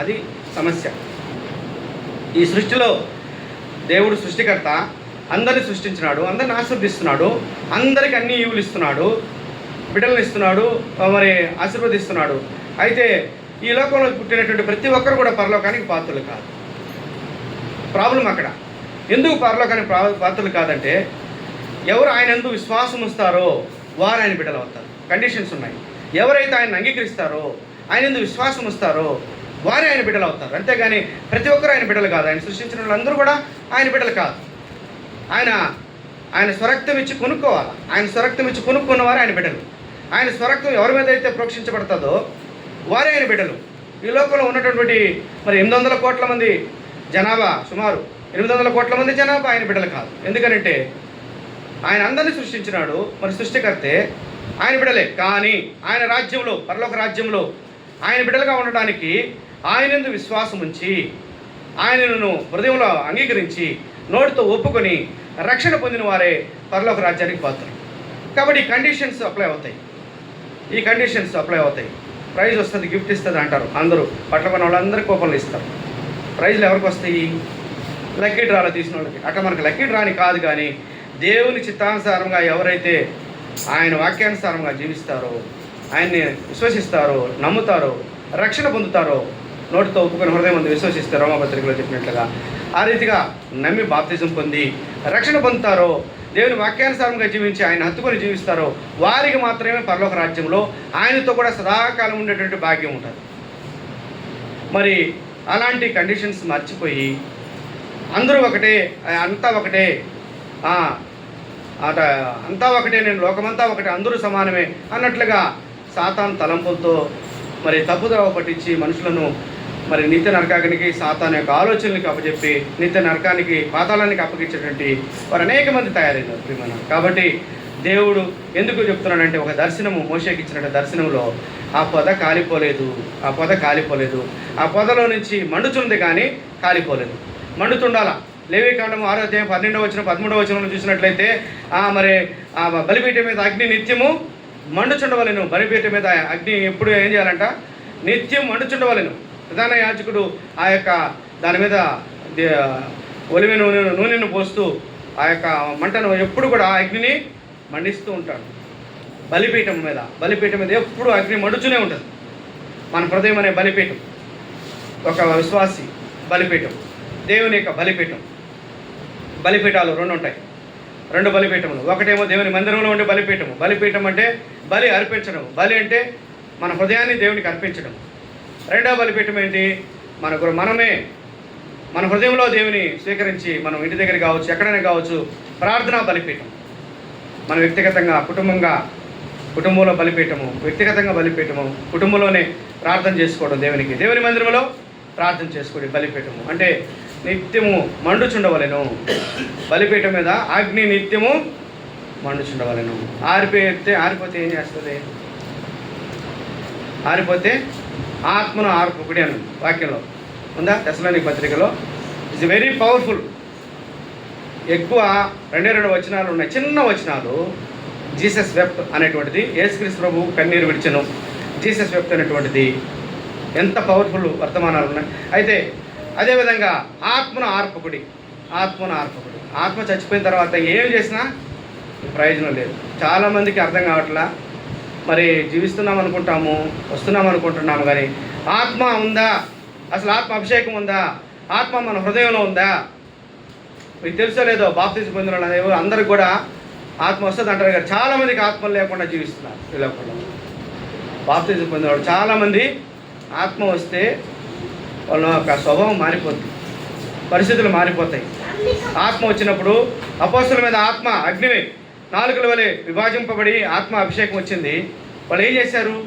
అది సమస్య. ఈ సృష్టిలో దేవుడు సృష్టికర్త, అందరిని సృష్టించినాడు, అందరిని ఆశీర్వదిస్తున్నాడు, అందరికి అన్ని ఈవులు ఇస్తున్నాడు, బిడ్డలను ఇస్తున్నాడు, మరి ఆశీర్వదిస్తున్నాడు. అయితే ఈ లోకంలో పుట్టినటువంటి ప్రతి ఒక్కరు కూడా పరలోకానికి పాత్రలు కాదు. ప్రాబ్లం అక్కడ. ఎందుకు పరలోకానికి పాత్రలు కాదంటే, ఎవరు ఆయన యందు విశ్వాసం ఉంచుతారో వారు ఆయన బిడ్డలు అవుతారు. కండిషన్స్ ఉన్నాయి. ఎవరైతే ఆయన అంగీకరిస్తారో, ఆయన యందు విశ్వాసం ఉంచుతారో వారే ఆయన బిడ్డలు అవుతారు. అంతేగాని ప్రతి ఒక్కరు ఆయన బిడ్డలు కాదు. ఆయన సృష్టించిన వాళ్ళందరూ కూడా ఆయన బిడ్డలు కాదు. ఆయన స్వరక్తం ఇచ్చి కొనుక్కోవాలి. ఆయన స్వరక్తం ఇచ్చి కొనుక్కున్నవారు ఆయన బిడ్డలు. ఆయన స్వరక్తం ఎవరి మీద అయితే ప్రోక్షించబడుతుందో వారే ఆయన బిడ్డలు. ఈ లోకంలో ఉన్నటువంటి మరి 800 కోట్ల మంది జనాభా, సుమారు 800 కోట్ల మంది జనాభా ఆయన బిడ్డలు కాదు. ఎందుకనంటే ఆయన అందరినీ సృష్టించినాడు, మరి సృష్టికర్తే, ఆయన బిడ్డలే. కానీ ఆయన రాజ్యంలో, పరలోక రాజ్యంలో ఆయన బిడ్డలుగా ఉండడానికి ఆయనందు విశ్వాసం ఉంచి, ఆయనను హృదయంలో అంగీకరించి, నోటితో ఒప్పుకొని రక్షణ పొందిన వారే పరలోక రాజ్యానికి పాత్రలు. కాబట్టి ఈ కండిషన్స్ అప్లై అవుతాయి. ప్రైజ్ వస్తుంది, గిఫ్ట్ ఇస్తుంది అంటారు అందరూ. పట్ల కొన్న వాళ్ళందరికీ కూపన్లు ఇస్తారు. ప్రైజ్లు ఎవరికి వస్తాయి? లక్కీ డ్రాలో తీసిన వాళ్ళకి. అట్లా మనకు లక్కీ డ్రాని కాదు, కానీ దేవుని చిత్తానుసారంగా ఎవరైతే ఆయన వాక్యానుసారంగా జీవిస్తారో, ఆయన్ని విశ్వసిస్తారో, నమ్ముతారో, రక్షణ పొందుతారో, నోటితో ఒప్పుకొని హృదయం ముందు విశ్వసిస్తారో, రోమపత్రికలో చెప్పినట్లుగా ఆ రీతిగా నమ్మి బాప్తిజం పొంది రక్షణ పొందుతారో, దేవుని వాక్యానుసారంగా జీవించి ఆయన హత్తుకొని జీవిస్తారో వారికి మాత్రమే పరలోక రాజ్యంలో ఆయనతో కూడా సదాకాలం ఉండేటువంటి భాగ్యం ఉంటుంది. మరి అలాంటి కండిషన్స్ మర్చిపోయి అందరూ ఒకటే, అంతా ఒకటే, అంతా ఒకటే, నేను లోకమంతా ఒకటే, అందరూ సమానమే అన్నట్లుగా సాతాను తలంపులతో మరి తప్పుదోవ పట్టించి మనుషులను మరి నిత్య నరకానికి, సాతాను యొక్క ఆలోచనలకు అప్పచెప్పి నిత్య నరకానికి, పాతాళానికి అప్పగించేటువంటి వారు అనేక మంది తయారైనారు ప్రియమైన. కాబట్టి దేవుడు ఎందుకు చెప్తున్నాడంటే, ఒక దర్శనము, మోషేకి ఇచ్చిన దర్శనంలో ఆ పొద కాలిపోలేదు. ఆ పొదలో నుంచి మండుచుంది కానీ కాలిపోలేదు. మండుతుండాల. లేవీకాండము 6వ అధ్యాయం 12వ వచనం 13వ వచనంలో చూసినట్లయితే మరి ఆ బలిపీఠం మీద అగ్ని నిత్యము మండుచుండవలెను. బలిపీఠం మీద అగ్ని ఎప్పుడు ఏం చేయాలంట? నిత్యం మండుచుండవలెను. ప్రధాన యాజకుడు ఆ యొక్క దాని మీద ఒలివ నూనెను పోస్తూ ఆ యొక్క మంటను ఎప్పుడు కూడా ఆ అగ్నిని మండిస్తూ ఉంటాడు. బలిపీఠం మీద ఎప్పుడు అగ్ని మండుతూనే ఉంటుంది. మన హృదయం అనే బలిపీఠం, ఒక విశ్వాసి బలిపీఠం, దేవుని యొక్క బలిపీఠం. బలిపీఠాలు 2 ఉంటాయి, 2 బలిపీఠములు. ఒకటేమో దేవుని మందిరంలో ఉండే బలిపీఠము. బలిపీఠం అంటే బలి అర్పించడం. బలి అంటే మన హృదయాన్ని దేవునికి అర్పించడం. రెండవ బలిపీఠం ఏంటి? మనమే మన హృదయంలో దేవుని స్వీకరించి, మనం ఇంటి దగ్గర కావచ్చు, ఎక్కడైనా కావచ్చు, ప్రార్థనా బలిపీఠం. మన వ్యక్తిగతంగా, కుటుంబంలో బలిపీఠము, వ్యక్తిగతంగా బలిపీఠము, కుటుంబంలోనే ప్రార్థన చేసుకోవడం దేవునికి. దేవుని మందిరంలో ప్రార్థన చేసుకోవడం బలిపీఠము. అంటే నిత్యము మండుచుండవలెను. బలిపీఠం మీద అగ్ని నిత్యము మండుచుండవలెను. ఆరిపోతే ఏం చేస్తుంది? ఆరిపోతే ఆత్మను ఆర్పుకుడి అని వాక్యంలో ఉందా? తెస్సలోనిక పత్రికలో. It's very powerful. ఎక్కువ 2 వచనాలు ఉన్నాయి, చిన్న వచనాలు. జీసస్ వెప్ట్ అనేటువంటిది, యేసుక్రీస్తు ప్రభువు కన్నీరు విడిచెను, జీసస్ వెప్ట్ అనేటువంటిది ఎంత పవర్ఫుల్ వర్తమానాలు ఉన్నాయి. అయితే అదేవిధంగా ఆత్మను ఆర్పకుడి. ఆత్మ చచ్చిపోయిన తర్వాత ఏం చేసినా ప్రయోజనం లేదు. చాలామందికి అర్థం కావట్లా. మరి జీవిస్తున్నాం అనుకుంటాము, వస్తున్నాం అనుకుంటున్నాము, కానీ ఆత్మ ఉందా? అసలు ఆత్మ అభిషేకం ఉందా? ఆత్మ మన హృదయంలో ఉందా? మీకు తెలుసో లేదో, బాప్తిజం పొందిన వాళ్ళు అందరికి కూడా ఆత్మ వస్తుంది అంటారు కదా. చాలామందికి ఆత్మ లేకుండా జీవిస్తున్నారు ఈ లోకంలో. బాప్తిజం పొందినవాడు చాలామంది ఆత్మ వస్తే వాళ్ళ యొక్క స్వభావం మారిపోతుంది, పరిస్థితులు మారిపోతాయి. ఆత్మ వచ్చినప్పుడు అపోస్తలుల మీద ఆత్మ అగ్ని నాలుకల వలె విభజింపబడి ఆత్మ అభిషేకం వచ్చింది. వాళ్ళు ఏం చేశారు?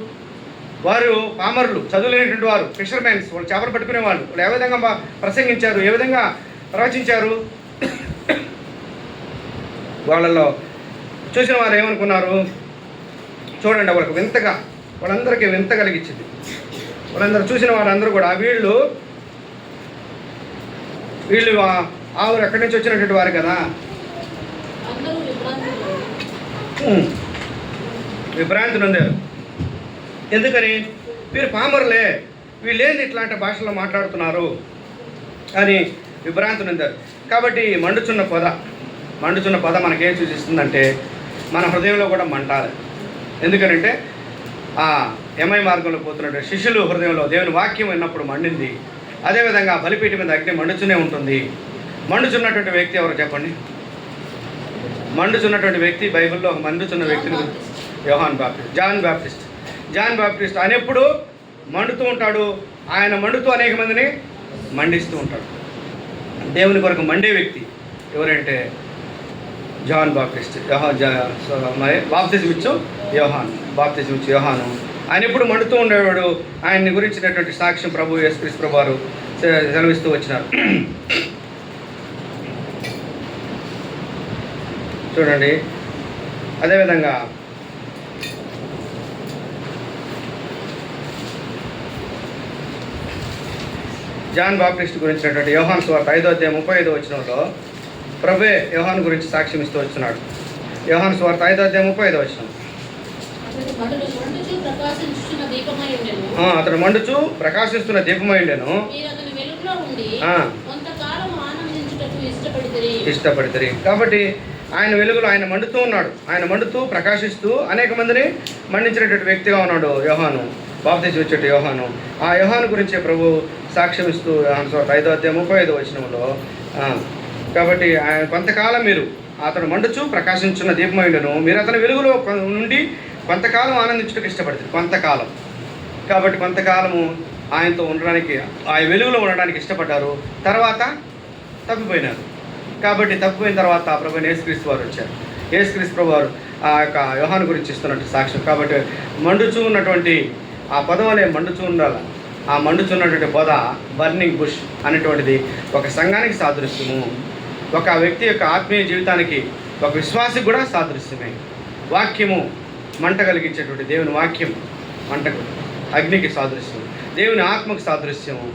వారు పామరులు, చదువులేనటువంటి వారు, ఫిషర్మెన్స్, వాళ్ళు చేపలు పట్టుకునే వాళ్ళు ఏ విధంగా ప్రసంగించారు, ఏ విధంగా ప్రవచించారు? వాళ్ళలో చూసిన వారు ఏమనుకున్నారు? చూడండి, వాళ్ళకి వింతగా, వాళ్ళందరికీ వింత కలిగించింది. వాళ్ళందరూ చూసిన వారందరూ కూడా వీళ్ళు ఆవురు ఎక్కడి నుంచి వచ్చినటువంటి వారు కదా, విభ్రాంతి నొందారు. ఎందుకని? వీరు పామరులే, వీళ్ళేంది ఇట్లాంటి భాషలో మాట్లాడుతున్నారు అని విభ్రాంతి నొందారు. కాబట్టి మండుచున్న పొద మనకేం సూచిస్తుందంటే మన హృదయంలో కూడా మంటాలి. ఎందుకనంటే ఆ ఎంఐ మార్గంలో పోతున్నటువంటి శిష్యులు హృదయంలో దేవుని వాక్యం విన్నప్పుడు మండింది. అదేవిధంగా బలిపీఠం మీద అగ్ని మండుతూనే ఉంటుంది. మండుచున్నటువంటి వ్యక్తి ఎవరు చెప్పండి? మండుచున్నటువంటి వ్యక్తి బైబిల్లో ఒక మండుచున్న వ్యక్తిని జాన్ బాప్టిస్ట్ ఆయన ఎప్పుడు మండుతూ ఉంటాడు. ఆయన మండుతూ అనేక మందిని మండిస్తూ ఉంటాడు. దేవుని కొరకు మండే వ్యక్తి ఎవరంటే జాన్ బాప్టిస్ట్. బాప్తిజం ఇచ్చు యోహాను. ఆయన ఎప్పుడు మండుతూ ఉండేవాడు. ఆయన్ని గురించినటువంటి సాక్ష్యం ప్రభు యేసుక్రీస్తు ప్రభు వారు సెలవిస్తూ వచ్చినారు. చూడండి, అదేవిధంగా జాన్ బాప్టిస్ట్ గురించినటువంటి యోహాను సువార్త 5:35 ప్రభువే యోహాను గురించి సాక్ష్యం ఇస్తూ వచ్చినాడు. యోహాను సువార్త 5:35 అతడు మండుచు ప్రకాశిస్తున్న దీపమై ఉండెను, ఇష్టపడితరి. కాబట్టి ఆయన వెలుగులో ఆయన మండుతూ ఉన్నాడు. ఆయన మండుతూ ప్రకాశిస్తూ అనేక మందిని మండించినటువంటి వ్యక్తిగా ఉన్నాడు యోహాను, బాప్తిజం ఇచ్చేట యోహాను. ఆ యోహాను గురించి ప్రభు సాక్ష్యం ఇస్తూ యోహాను సువార్త 5:35 కాబట్టి ఆయన కొంతకాలం మీరు అతను మండుచు ప్రకాశించున్న దీపమై ఉండెను, మీరు అతని వెలుగులో నుండి కొంతకాలం ఆనందించుటకు ఇష్టపడుతుంది. కొంతకాలం కాబట్టి కొంతకాలము ఆయనతో ఉండడానికి, ఆ వెలుగులో ఉండడానికి ఇష్టపడ్డారు. తర్వాత తప్పిపోయినారు. కాబట్టి తప్పిపోయిన తర్వాత ప్రభు యేసుక్రీస్తు వారు వచ్చారు. యేసుక్రీస్తు ప్రభు వారు ఆ యొక్క యోహాను గురించి ఇస్తున్నట్టు సాక్ష్యం. కాబట్టి మండుచూ ఉన్నటువంటి ఆ పదం అనే మండుచూ ఉండాలి. ఆ మండుచున్నటువంటి పొద, బర్నింగ్ బుష్ అనేటువంటిది ఒక సంఘానికి సాదృశ్యము, ఒక వ్యక్తి యొక్క ఆత్మీయ జీవితానికి, ఒక విశ్వాసికి కూడా సాదృశ్యమే. వాక్యము మంట కలిగించేటువంటి దేవుని వాక్యం మంటకు, అగ్నికి సాదృశ్యం. దేవుని ఆత్మకు సాదృశ్యము,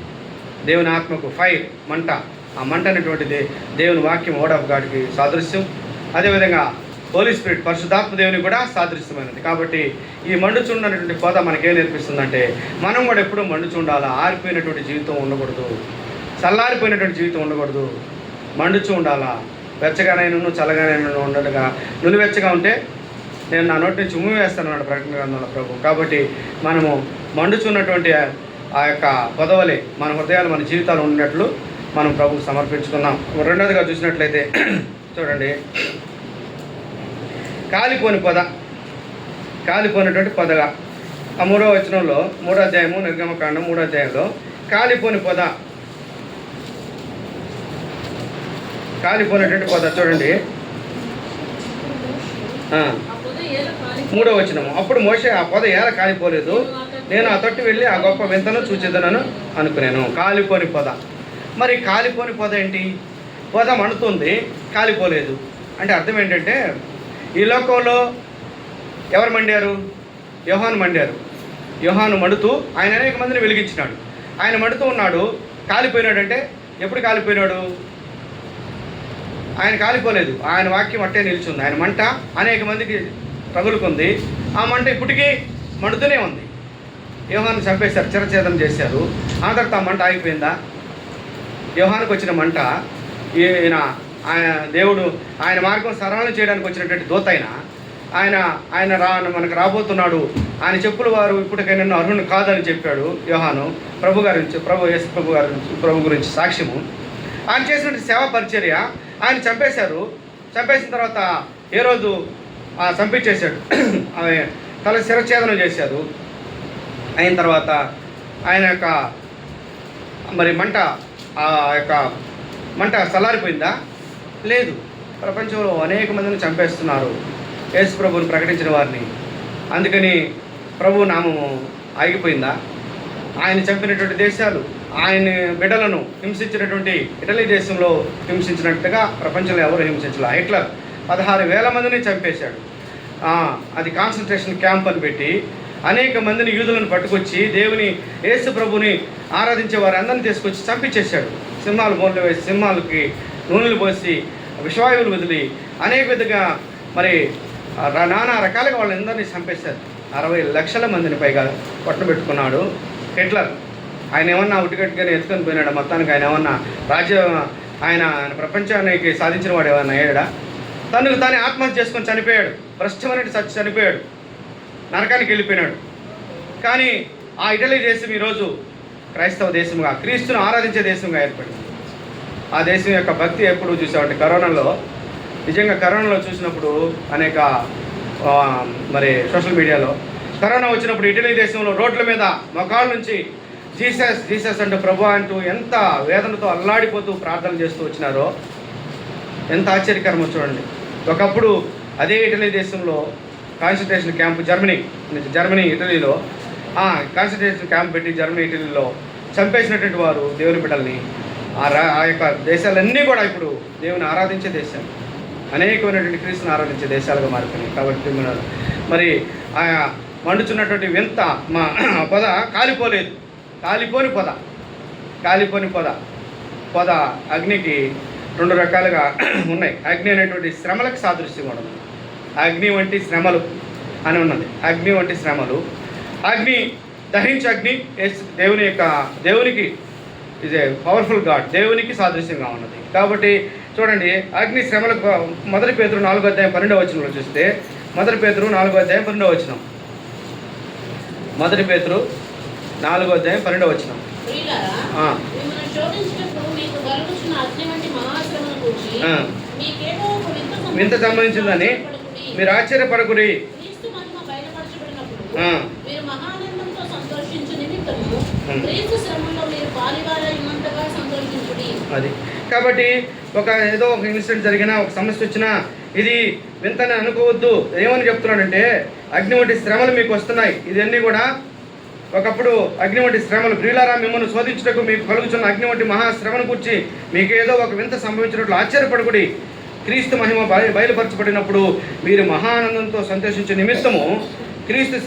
దేవుని ఆత్మకు ఫైర్, మంట. ఆ మంట అనేటువంటిది దేవుని వాక్యం, వర్డ్ ఆఫ్ గాడ్కి సాదృశ్యం. అదేవిధంగా హోలీ స్పిరిట్, పరిశుద్ధాత్మ దేవుని కూడా సాదృశ్యమైనది. కాబట్టి ఈ మండుచున్నటువంటి పొద మనకేం నేర్పిస్తుందంటే మనం కూడా ఎప్పుడూ మండుచుండాలా. ఆరిపోయినటువంటి జీవితం ఉండకూడదు, చల్లారిపోయినటువంటి జీవితం ఉండకూడదు. మండుచూ ఉండాలా. వెచ్చగానైనా చల్లగానైనా ఉండగా, నులివెచ్చగా ఉంటే నేను నా నోటి నుంచి ఉమ్మి వేస్తాను అన్నాడు ప్రకటన గ్రంథంలో ప్రభు. కాబట్టి మనము మండుచున్నటువంటి ఆ యొక్క పొదవలే మన హృదయాలు, మన జీవితాలు ఉన్నట్లు మనం ప్రభుకు సమర్పించుకున్నాం. రెండోదిగా చూసినట్లయితే చూడండి, కాలిపోయినటువంటి పొదగా ఆ 3వ వచనంలో 3వ అధ్యాయము నిర్గమకాండం 3వ అధ్యాయంలో కాలిపోయినటువంటి పొద చూడండి. 3వ వచనము, అప్పుడు మోషే ఆ పొద ఏల కాలిపోలేదు, నేను ఆ తొట్టి వెళ్ళి ఆ గొప్ప వింతను చూచేదనను అనుకున్నాను. కాలిపోని పొద. మరి కాలిపోని పొద ఏంటి? పొద మండుతుంది, కాలిపోలేదు అంటే అర్థం ఏంటంటే ఈ లోకంలో ఎవరు మండారు? యోహాను మండారు. యోహాను మండుతూ ఆయన అనేక మందిని వెలిగించినాడు. ఆయన మండుతూ ఉన్నాడు. కాలిపోయినాడంటే ఎప్పుడు కాలిపోయినాడు? ఆయన కాలిపోలేదు, ఆయన వాక్యం అట్టే నిలిచింది. ఆయన మంట అనేక మందికి రగులుకుంది. ఆ మంట ఇప్పటికీ మండుతూనే ఉంది. యోహాను చంపేశారు, చిరఛేదం చేశారు. ఆ తర్వాత ఆ మంట ఆగిపోయిందా? యోహానుకు వచ్చిన మంట ఆయన దేవుడు ఆయన మార్గం సరళం చేయడానికి వచ్చినటువంటి దూత ఆయన మనకు రాబోతున్నాడు, ఆయన చెప్పుల వారు ఇప్పటికైనా నన్ను అర్హుని కాదని చెప్పాడు యోహాను. ప్రభు గురించి సాక్ష్యము. ఆయన చేసినటువంటి సేవా పరిచర్య. ఆయన చంపేశారు. చంపేసిన తర్వాత ఏ రోజు చంపించేశాడు. తల శిరఛేదనం చేశారు. అయిన తర్వాత ఆయన యొక్క మరి మంట చల్లారిపోయిందా? లేదు. ప్రపంచంలో అనేక మందిని చంపేస్తున్నారు యేసు ప్రభువుని ప్రకటించిన వారిని. అందుకని ప్రభు నామము ఆగిపోయిందా? ఆయన చంపినటువంటి దేశాలు, ఆయన బిడ్డలను హింసించినటువంటి ఇటలీ దేశంలో హింసించినట్టుగా ప్రపంచంలో ఎవరు హింసించలే. హిట్లర్ 16,000 మందిని చంపేశాడు. అది కాన్సన్ట్రేషన్ క్యాంప్ అని పెట్టి అనేక మందిని యూదులను పట్టుకొచ్చి దేవుని యేసు ప్రభుని ఆరాధించే వారు అందరిని తీసుకొచ్చి చంపించేశాడు. సింహాలు బోన్లు వేసి సింహాలకి నూనెలు పోసి విషవాయువులు వదిలి అనేక విధంగా మరి నానా రకాలుగా వాళ్ళందరినీ చంపేశారు. 60 లక్షల మందిని పైగా పట్టుబెట్టుకున్నాడు హిట్లర్. ఆయన ఏమన్నా ఉటికట్టుగానే ఎత్తుకొని పోయినాడు మొత్తానికి? ఆయన ఏమన్నా ఆయన ప్రపంచానికి సాధించిన వాడు ఏమన్నా అయ్యాడా? తనకు తానే ఆత్మహత్య చేసుకొని చనిపోయాడు. భ్రష్టమనేది చనిపోయాడు, నరకానికి వెళ్ళిపోయినాడు. కానీ ఆ ఇటలీ దేశం ఈరోజు క్రైస్తవ దేశంగా, క్రీస్తును ఆరాధించే దేశంగా ఏర్పడింది. ఆ దేశం యొక్క భక్తి ఎప్పుడు చూసామంటే నిజంగా కరోనాలో చూసినప్పుడు అనేక మరి సోషల్ మీడియాలో కరోనా వచ్చినప్పుడు ఇటలీ దేశంలో రోడ్ల మీద మొకాళ్ళ నుంచి జీసస్ జీసస్ అంటూ ప్రభు అంటూ ఎంత వేదనతో అల్లాడిపోతూ ప్రార్థన చేస్తూ వచ్చినారో ఎంత ఆశ్చర్యకరమో చూడండి. ఒకప్పుడు అదే ఇటలీ దేశంలో కాన్సన్ట్రేషన్ క్యాంపు జర్మనీ ఇటలీలో కాన్సన్ట్రేషన్ క్యాంప్ పెట్టి ఇటలీలో చంపేసినటువంటి వారు దేవుని బిడ్డల్ని. ఆ యొక్క దేశాలన్నీ కూడా ఇప్పుడు దేవుని ఆరాధించే దేశాలు, అనేకమైనటువంటి క్రీస్తుని ఆరాధించే దేశాలుగా మారిపోయినాయి. కాబట్టి మరి ఆ మండుచున్నటువంటి వింత పొద కాలిపోని పొద అగ్నికి 2 రకాలుగా ఉన్నాయి. అగ్ని అనేటువంటి శ్రమలకు సాదృశ్యంగా ఉన్నది. అగ్ని వంటి శ్రమలు అని ఉన్నది. అగ్ని వంటి శ్రమలు, అగ్ని దహించే అగ్ని దేవునికి ఈజ్ ఏ పవర్ఫుల్ గాడ్, దేవునికి సాదృశ్యంగా ఉన్నది. కాబట్టి చూడండి, అగ్ని శ్రమలకు 1 పేతురు 4:12 చూస్తే 1 పేతురు 4:12 1 పేతురు 4:12 వింత సంబంధించిందని మీరు ఆశ్చర్యపడకుడి. అది కాబట్టి ఏదో ఒక ఇన్సిడెంట్ జరిగినా, ఒక సమస్య వచ్చినా ఇది వింతని అనుకోవద్దు. ఏమని చెప్తున్నాడంటే అగ్ని వంటి శ్రమలు మీకు వస్తున్నాయి. ఇవన్నీ కూడా ఒకప్పుడు అగ్ని వంటి శ్రమలు. ప్రియులారా, మిమ్మల్ని శోధించుటకు మీకు కలుగుతున్న అగ్ని వంటి మహాశ్రమను గురించి మీకు ఏదో ఒక వింత సంభవించినట్లు ఆశ్చర్యపడకుడి. క్రీస్తు మహిమ బయలుపరచబడినప్పుడు మీరు మహానందంతో సంతోషించే నిమిత్తము క్రీస్తు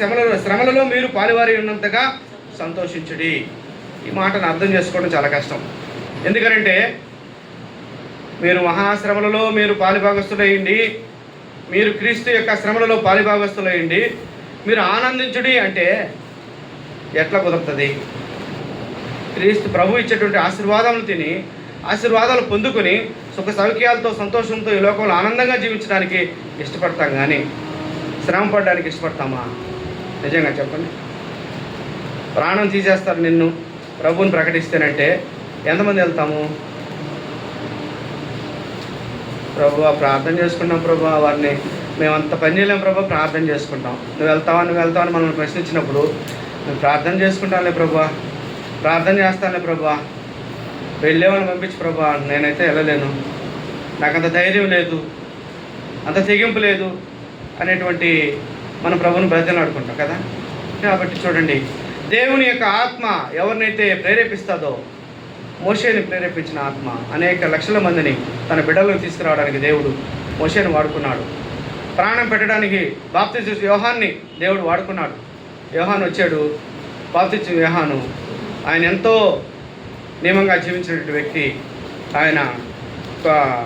శ్రమలలో మీరు పాలువారి ఉన్నంతగా సంతోషించుడి. ఈ మాటను అర్థం చేసుకోవడం చాలా కష్టం. ఎందుకంటే మీరు మహాశ్రమలలో మీరు పాలుభాగస్తులయ్యండి, మీరు క్రీస్తు యొక్క శ్రమలలో పాలుభాగస్తులయ్యండి, మీరు ఆనందించుడి అంటే ఎట్లా కుదురుతుంది? క్రీస్తు ప్రభు ఇచ్చేటువంటి ఆశీర్వాదాలను తిని, ఆశీర్వాదాలు పొందుకొని సుఖ సౌఖ్యాలతో సంతోషంతో ఈ లోకంలో ఆనందంగా జీవించడానికి ఇష్టపడతాం, కానీ శ్రమ పడడానికి ఇష్టపడతామా? నిజంగా చెప్పండి. ప్రాణం తీసేస్తారు నిన్ను ప్రభువుని ప్రకటిస్తేనంటే ఎంతమంది వెళ్తాము? ప్రభు ప్రార్థన చేసుకుంటాం, ప్రభు వారిని మేమంత పని చేయలేం ప్రభు, ప్రార్థన చేసుకుంటాం. నువ్వు వెళ్తావని మనల్ని ప్రశ్నించినప్పుడు నేను ప్రార్థన చేసుకుంటానులే ప్రభు, ప్రార్థన చేస్తానులే ప్రభు, వెళ్ళేవాళ్ళని పంపించి ప్రభు, నేనైతే వెళ్ళలేను, నాకంత ధైర్యం లేదు, అంత తెగింపు లేదు అనేటువంటి మన ప్రభువుని బ్రతిలాడుకుంటాం కదా. కాబట్టి చూడండి, దేవుని యొక్క ఆత్మ ఎవరినైతే ప్రేరేపిస్తుందో, మోషేని ప్రేరేపించిన ఆత్మ అనేక లక్షల మందిని తన బిడ్డలను తీసుకురావడానికి దేవుడు మోషేని వాడుకున్నాడు. ప్రాణం పెట్టడానికి బాప్తిజం యోహాన్ని దేవుడు వాడుకున్నాడు. యోహాను వచ్చాడు, బాప్తిజం యోహాను. ఆయన ఎంతో నియమంగా జీవించినటువంటి వ్యక్తి. ఆయన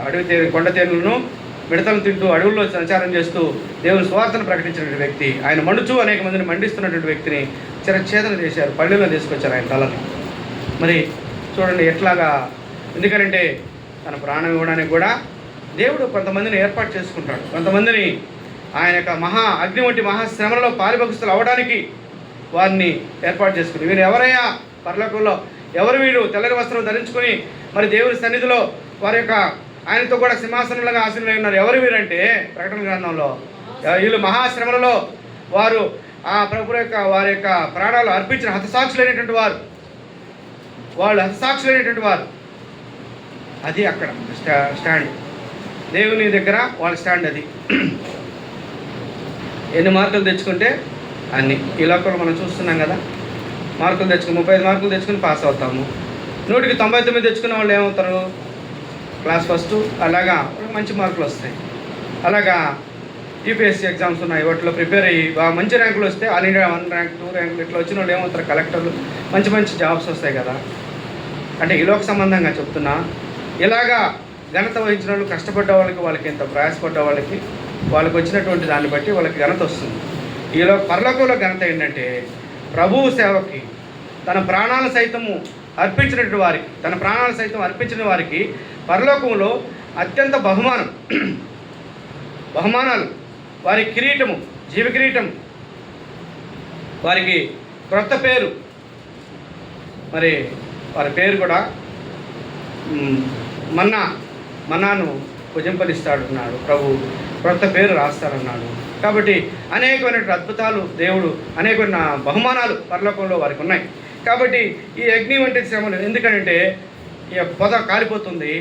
అడవి కొండ తేనెలను మిడతలు తింటూ అడవుల్లో సంచారం చేస్తూ దేవుని సువార్తను ప్రకటించినటువంటి వ్యక్తి, ఆయన మండుచూ అనేక మందిని మండిస్తున్నటువంటి వ్యక్తిని చిరఛేదన చేశారు, పల్లెల్లో తీసుకొచ్చారు ఆయన తలని. మరి చూడండి ఎట్లాగా, ఎందుకంటే తన ప్రాణం ఇవ్వడానికి కూడా దేవుడు కొంతమందిని ఏర్పాటు చేసుకుంటాడు, కొంతమందిని ఆయన యొక్క అగ్ని వంటి మహాశ్రమలలో పారిభక్షులు అవ్వడానికి వారిని ఏర్పాటు చేసుకుని, వీరు ఎవరయ్యా పరలోకంలో ఎవరు వీడు తెల్లని వస్త్రం ధరించుకొని మరి దేవుని సన్నిధిలో వారి యొక్క ఆయనతో కూడా సింహాసనంలాగా ఆశీనులై ఉన్నారు, ఎవరు వీరంటే ప్రకటన గ్రంథంలో వీళ్ళు మహాశ్రమలలో వారు ఆ ప్రభు యొక్క వారి యొక్క ప్రాణాలు అర్పించిన హతసాక్షులైనటువంటి వారు, వాళ్ళు హతసాక్షులైనటువంటి వారు. అది అక్కడ స్టాండ్, దేవుని దగ్గర వాళ్ళ స్టాండ్. అది ఎన్ని మార్కులు తెచ్చుకుంటే అన్ని. ఈ లోకంలో మనం చూస్తున్నాం కదా, మార్కులు తెచ్చుకుని 35 మార్కులు తెచ్చుకుని పాస్ అవుతాము, 100కి 99 తెచ్చుకున్న వాళ్ళు ఏమవుతారు, క్లాస్ ఫస్ట్, అలాగా మంచి మార్కులు వస్తాయి. అలాగా యూపీఎస్సీ ఎగ్జామ్స్ ఉన్నాయి, వాటిలో ప్రిపేర్ అయ్యి మంచి ర్యాంకులు వస్తే ఆల్ ఇండియా 1 ర్యాంక్ 2 ర్యాంకులు ఇట్లా వచ్చిన వాళ్ళు ఏమవుతారు, కలెక్టర్లు, మంచి మంచి జాబ్స్ వస్తాయి కదా. అంటే ఈ లోక సంబంధంగా చెప్తున్నా, ఇలాగా ఘనత వహించిన వాళ్ళు, కష్టపడ్డ వాళ్ళకి, వాళ్ళకి ఎంత ప్రయాసపడ్డ వాళ్ళకి వాళ్ళకి వచ్చినటువంటి దాన్ని బట్టి వాళ్ళకి ఘనత వస్తుంది. ఈలో పరలోకంలో ఘనత ఏంటంటే ప్రభువు సేవకి తన ప్రాణాలు సైతము అర్పించినటువంటి వారికి, తన ప్రాణాలు సైతం అర్పించిన వారికి పరలోకంలో అత్యంత బహుమానాలు, వారి కిరీటము, జీవ కిరీటం, వారికి క్రొత్త పేరు, మరి వారి పేరు కూడా మన్నాను భుజింపనిస్తాడున్నాడు ప్రభు, క్రొత్త పేరు రాస్తారన్నాడు. కాబట్టి అనేకమైన అద్భుతాలు దేవుడు, అనేకమైన బహుమానాలు పరలోకంలో వారికి ఉన్నాయి. కాబట్టి ఈ అగ్ని వంటి శ్రమలు, ఎందుకంటే ఈ పొద కాలిపోతుంది,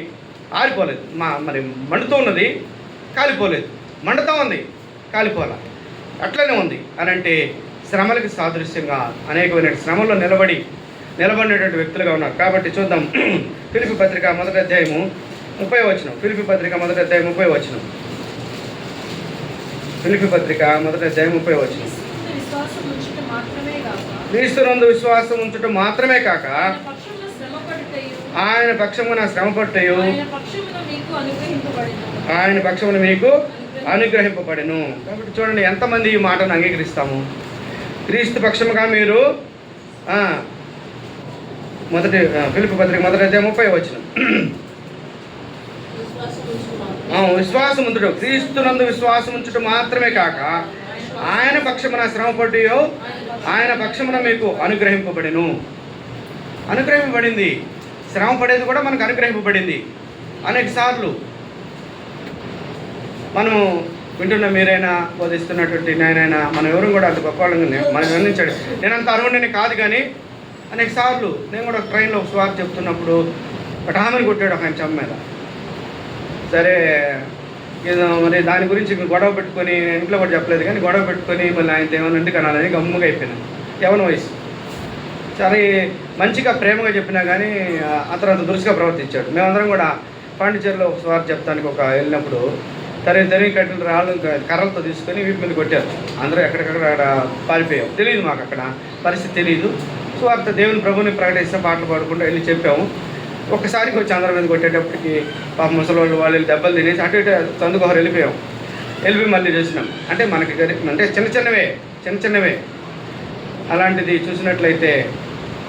ఆరిపోలేదు, మరి మండుతూ ఉన్నది, కాలిపోలేదు, మండుతూ ఉంది, కాలిపోలే, అట్లనే ఉంది అని అంటే శ్రమలకి సాదృశ్యంగా అనేకమైన శ్రమల్లో నిలబడినటువంటి వ్యక్తులుగా ఉన్నారు. కాబట్టి చూద్దాం, ఫిలిప్పీ పత్రిక 1వ అధ్యాయము 30వ వచనం. ఫిలిప్పీ పత్రిక 1వ అధ్యాయం 30వ వచనం. ఫిలిప్పీ పత్రిక 1వ అధ్యాయం 30వ వచనం. క్రీస్తునందు విశ్వాసం ఉంచుట మాత్రమే కాక ఆయన పక్షమున శ్రమపట్టయు ఆయన పక్షమున మీకు అనుగ్రహింపబడెను. కాబట్టి చూడండి ఎంతమంది ఈ మాటను అంగీకరిస్తాము. క్రీస్తు పక్షముగా మీరు ఫిలిప్పీ పత్రిక 1వ అధ్యాయం 30వ వచనం. విశ్వాసం ఉంచుట, క్రీస్తునందు విశ్వాసం ఉంచుట మాత్రమే కాక ఆయన పక్షమున శ్రమపడ్డయో ఆయన పక్షమున మీకు అనుగ్రహింపబడింది. శ్రమ పడేది కూడా మనకు అనుగ్రహింపబడింది. అనేక సార్లు మనం వింటున్న మీరైనా, బోధిస్తున్నటువంటి నేనైనా, మనం ఎవరు కూడా అంత గొప్ప మనం వర్ణించాడు. నేనంత అర్హుడిని కాదు, కానీ అనేక సార్లు నేను కూడా ట్రైన్లో స్వార్థ చెప్తున్నప్పుడు పటామని కొట్టాడు ఒక ఆయన చెమ్మ మీద. సరే ఏదో మరి దాని గురించి గొడవ పెట్టుకొని, ఇంట్లో కూడా చెప్పలేదు కానీ గొడవ పెట్టుకొని మళ్ళీ ఆయనతో ఏమైనా ఎందుకు అనాలని గమ్ముగా అయిపోయినాను. యవన వయసు, సరే మంచిగా ప్రేమగా చెప్పినా కానీ అతను అంత దురుసుగా ప్రవర్తించాడు. మేమందరం కూడా పాండిచేరిలో ఒక స్వార్థ చెప్తానికి వెళ్ళినప్పుడు తరిగి కట్టెలు రాళ్ళు కర్రలతో తీసుకొని వీటి మీద కొట్టారు. అందరూ ఎక్కడికక్కడ పారిపోయాం. తెలియదు, మాకు అక్కడ పరిస్థితి తెలియదు. స్వార్థ దేవుని ప్రభుని ప్రకటిస్తే పాటలు పాడుకుంటూ వెళ్ళి చెప్పాము. ఒక్కసారికి వచ్చి అందరి మీద కొట్టేటప్పటికి పాప ముసలి వాళ్ళు దెబ్బలు తినేసి అటు ఇటు చందుకోహరు వెళ్ళిపోయి మళ్ళీ చూసినాం. అంటే మనకి అంటే చిన్న చిన్నవే అలాంటిది చూసినట్లయితే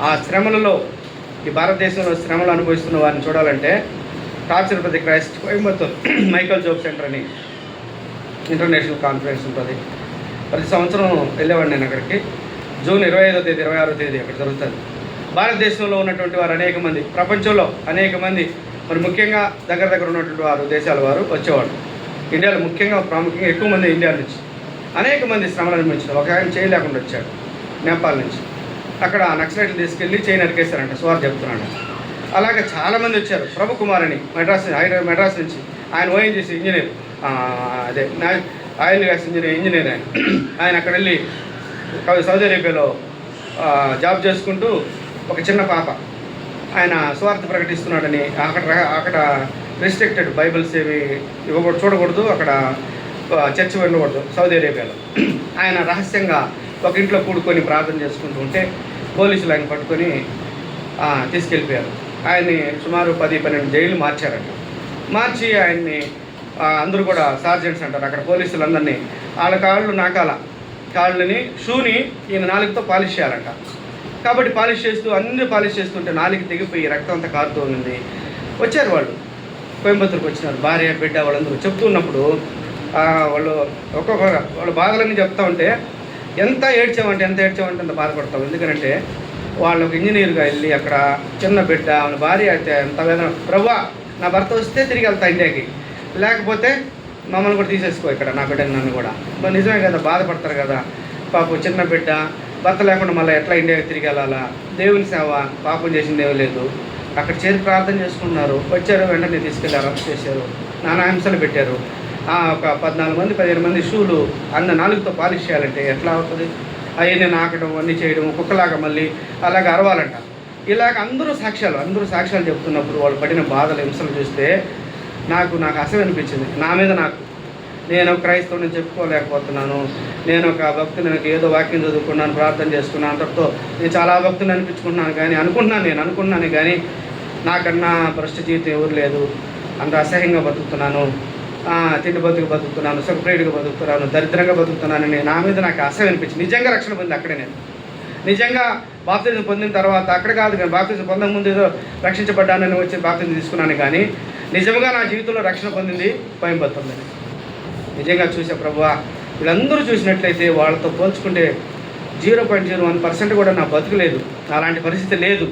ఆ శ్రమలలో, ఈ భారతదేశంలో శ్రమలు అనుభవిస్తున్న వారిని చూడాలంటే టార్చర్ ప్రతి Christ Coimbatore Michael Job centre అని ఇంటర్నేషనల్ కాన్ఫరెన్స్ ఉంటుంది. ప్రతి సంవత్సరం వెళ్ళేవాడిని నేను అక్కడికి. జూన్ 25వ తేదీ 26వ తేదీ అక్కడ జరుగుతుంది. భారతదేశంలో ఉన్నటువంటి వారు అనేక మంది, ప్రపంచంలో అనేక మంది, మరి ముఖ్యంగా దగ్గర ఉన్నటువంటి వారు దేశాల వారు వచ్చేవాడు. ఇండియాలో ముఖ్యంగా ప్రాముఖ్యంగా ఎక్కువ మంది ఇండియా నుంచి అనేక మంది శ్రమలు అనుభవించారు. ఒక ఆయన చేయి లేకుండా వచ్చాడు నేపాల్ నుంచి. అక్కడ నక్సలైట్లు తీసుకెళ్ళి చేయి నరికేస్తారంట, సువార్ చెప్తున్నాడు. అలాగే చాలామంది వచ్చారు. ప్రభు కుమార్ అని మెడ్రాస్ నుంచి, ఆయన ONGC engineer, oil gas engineer ఆయన అక్కడ వెళ్ళి సౌదీ అరేబియాలో జాబ్ చేసుకుంటూ ఒక చిన్న పాప, ఆయన స్వార్థ ప్రకటిస్తున్నాడని అక్కడ రిస్ట్రిక్టెడ్ బైబిల్స్ ఏవి చూడకూడదు, అక్కడ చర్చ్ వెళ్ళకూడదు సౌదీ అరేబియాలో. ఆయన రహస్యంగా ఒక ఇంట్లో కూడుకొని ప్రార్థన చేసుకుంటూ ఉంటే పోలీసులు ఆయన పట్టుకొని తీసుకెళ్ళిపోయారు. ఆయన్ని సుమారు 10-12 జైలు మార్చారంట. మార్చి ఆయన్ని అందరూ కూడా సార్జెంట్స్ అంటారు అక్కడ పోలీసులందరినీ. వాళ్ళ కాళ్ళని షూని ఈయన నాలుగుతో పాలిష్ చేయాలంట. కాబట్టి పాలిష్ చేస్తుంటే నాలుగు తెగిపోయి రక్తం అంతా కారుతూ ఉంది. వచ్చారు వాళ్ళు, కోయంబత్తూరుకి వచ్చినారు, భార్య బిడ్డ వాళ్ళందరూ చెప్తూ ఉన్నప్పుడు వాళ్ళ బాధలన్నీ చెప్తా ఉంటే ఎంత ఏడ్చామంటే అంత బాధపడతాం. ఎందుకంటే వాళ్ళు ఒక ఇంజనీర్గా వెళ్ళి అక్కడ చిన్న బిడ్డ వాళ్ళ భార్య అయితే ఎంత వేదన. ప్రభువా, నా భర్త వస్తే తిరిగి వెళ్తా ఇండియాకి, లేకపోతే మమ్మల్ని కూడా తీసేసుకో ఇక్కడ, నా బిడ్డని నన్ను కూడా. మరి నిజమే కదా, బాధపడతారు కదా పాపం. చిన్న బిడ్డ, భర్త లేకుండా మళ్ళీ ఎట్లా ఇండియాకి తిరిగి వెళ్ళాలా? దేవుని సేవ, పాపం చేసింది ఏమీ లేదు. అక్కడ చేరి ప్రార్థన చేసుకున్నారు, వచ్చారు, వెంటనే తీసుకెళ్ళి అరెస్ట్ చేశారు, నానా హింసలు పెట్టారు. ఒక 14 మంది 15 మంది షూలు నాలుగుతో పాలిష్ చేయాలంటే ఎట్లా అవుతుంది? అవన్నీ నాకడం, అన్నీ చేయడం, కుక్కలాగా మళ్ళీ అలాగ అరవాలంట. ఇలాగ అందరూ సాక్ష్యాలు చెప్తున్నప్పుడు వాళ్ళు పడిన బాధలు, హింసలు చూస్తే నాకు అసహ్యం అనిపించింది. నా మీద నేను క్రైస్తవుని చెప్పుకోలేకపోతున్నాను. నేను ఒక భక్తుని, ఏదో వాక్యం చదువుకున్నాను, ప్రార్థన చేసుకున్నాను, అంతటితో నేను చాలా భక్తుని అనిపించుకుంటున్నాను కానీ అనుకున్నాను కానీ నాకన్నా భ్రష్ట జీవితం ఎవరు లేదు. అంత అసహ్యంగా బతుకుతున్నాను, తిండి బతుకుతున్నాను, సుఖప్రియుడిగా బతుకుతున్నాను, దరిద్రంగా బతుకుతున్నానని నా మీద నాకు అసహ్యం అనిపించింది. నిజంగా రక్షణ పొంది అక్కడే నేను నిజంగా బాప్తిజం పొందిన తర్వాత అక్కడ కాదు కానీ బాప్తిజం పొందక ముందు ఏదో రక్షించబడ్డానని వచ్చి బాప్తిజం తీసుకున్నాను కానీ నిజంగా నా జీవితంలో రక్షణ పొందింది కోయంబత్తూరులోనే. నిజంగా చూసే ప్రభువా, వీళ్ళందరూ చూసినట్లయితే వాళ్ళతో పోల్చుకుంటే 0.01% కూడా నా బతుకులేదు. అలాంటి పరిస్థితి లేదు.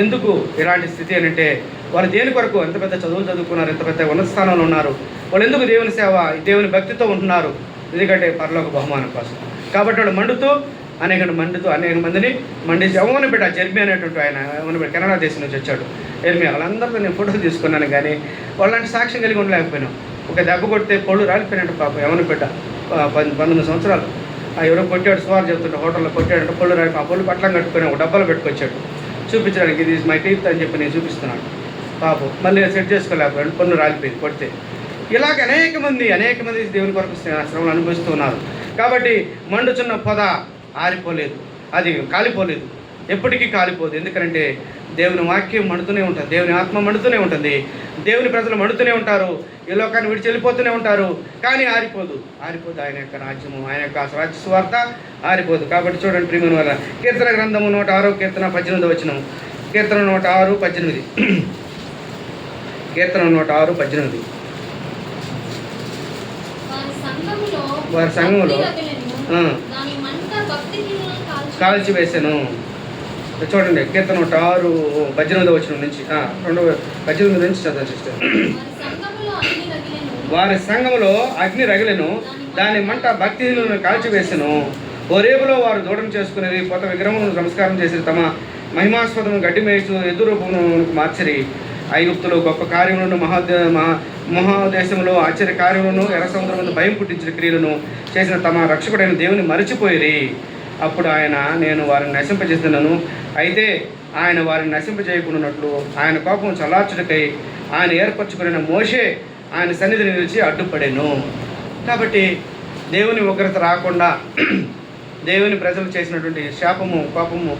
ఎందుకు ఇలాంటి స్థితి అని అంటే వాళ్ళు దేని కొరకు ఎంత పెద్ద చదువులు చదువుకున్నారు, ఎంత పెద్ద ఉన్నత స్థానంలో ఉన్నారు, వాళ్ళు ఎందుకు దేవుని సేవ, దేవుని భక్తితో ఉంటున్నారు? ఎందుకంటే పరలోక బహుమానం కోసం. కాబట్టి వాళ్ళు అనేక మందిని మండేసి యవ్వన బిడ్డ జెర్మియా అనేటువంటి ఆయన యవ్వన బిడ్డ కెనడా దేశం నుంచి వచ్చాడు. ఎర్మియా వాళ్ళందరితో నేను ఫోటోలు తీసుకున్నాను కానీ వాళ్ళంటి సాక్ష్యం కలిగి ఉండలేకపోయినాం. ఒక దెబ్బ కొడితే పళ్ళు రాలిపోయినట్టు పాప యవ్వన బిడ్డ 19 సంవత్సరాలు. ఎవరో కొట్టాడు, సువారు చెప్తుంటే హోటల్లో కొట్టాడంటే పళ్ళు రాలి, ఆ పళ్ళు పట్లం కట్టుకొని ఒక డబ్బాలో పెట్టుకొచ్చాడు చూపించడానికి. ఇది మై టీత్ అని చెప్పి నేను చూపిస్తున్నాను. పాపం మళ్ళీ సెట్ చేసుకోలేకపోయాడు, పన్ను రాలిపోయింది కొడితే. ఇలాగ అనేక మంది దేవుని కొరకు శ్రమలు అనుభవిస్తున్నారు. కాబట్టి మండుచున్న పొద ఆరిపోలేదు, అది కాలిపోలేదు, ఎప్పటికీ కాలిపోదు. ఎందుకంటే దేవుని వాక్యం మండుతూనే ఉంటుంది, దేవుని ఆత్మ మండుతూనే ఉంటుంది, దేవుని ప్రజలు మండుతూనే ఉంటారు, ఈ లోకాన్ని విడిచి వెళ్ళిపోతూనే ఉంటారు. కానీ ఆరిపోదు ఆయన యొక్క రాజ్యము, ఆయన యొక్క రాజ్య సువార్త ఆరిపోదు. కాబట్టి చూడండి ప్రియమైన వల్ల కీర్తన గ్రంథము 106 కీర్తన 18 వచనం. కీర్తన 106:18. కీర్తన 106:18. వారి సంఘములో కాల్చివేశాను. చూడండి కీర్తన 106:18 వచనం నుంచి 18 నుంచి చదువు సిస్టర్. వారి సంఘములో అగ్ని రగిలెను, దాని మంట భక్తిహీనులను కాల్చివేసెను. హోరేబులో వారు దూడం చేసుకునేది, కొత్త విగ్రహములను నమస్కారం చేసి తమ మహిమాస్పదము గడ్డి మేయిచు ఎదురూపమునకు మార్చిరి. ఐగుప్తులో గొప్ప కార్యములను, మహాదేశంలో ఆశ్చర్య కార్యములను, ఎర్ర సముద్రం ముందు భయం పుట్టించిన క్రియలను చేసిన తమ రక్షకుడైన దేవుని మరచిపోయిరి. అప్పుడు నేను వారిని నశింపజేస్తున్నాను. అయితే ఆయన వారిని నశింపజేయకున్నట్లు ఆయన కోపం చల్లార్చుటకై ఆయన ఏర్పరచుకున్న మోషే ఆయన సన్నిధిని నిలిచి అడ్డుపడెను. కాబట్టి దేవుని ఉగ్రత రాకుండా, దేవుని ప్రజలు చేసినటువంటి శాపము, కోపము,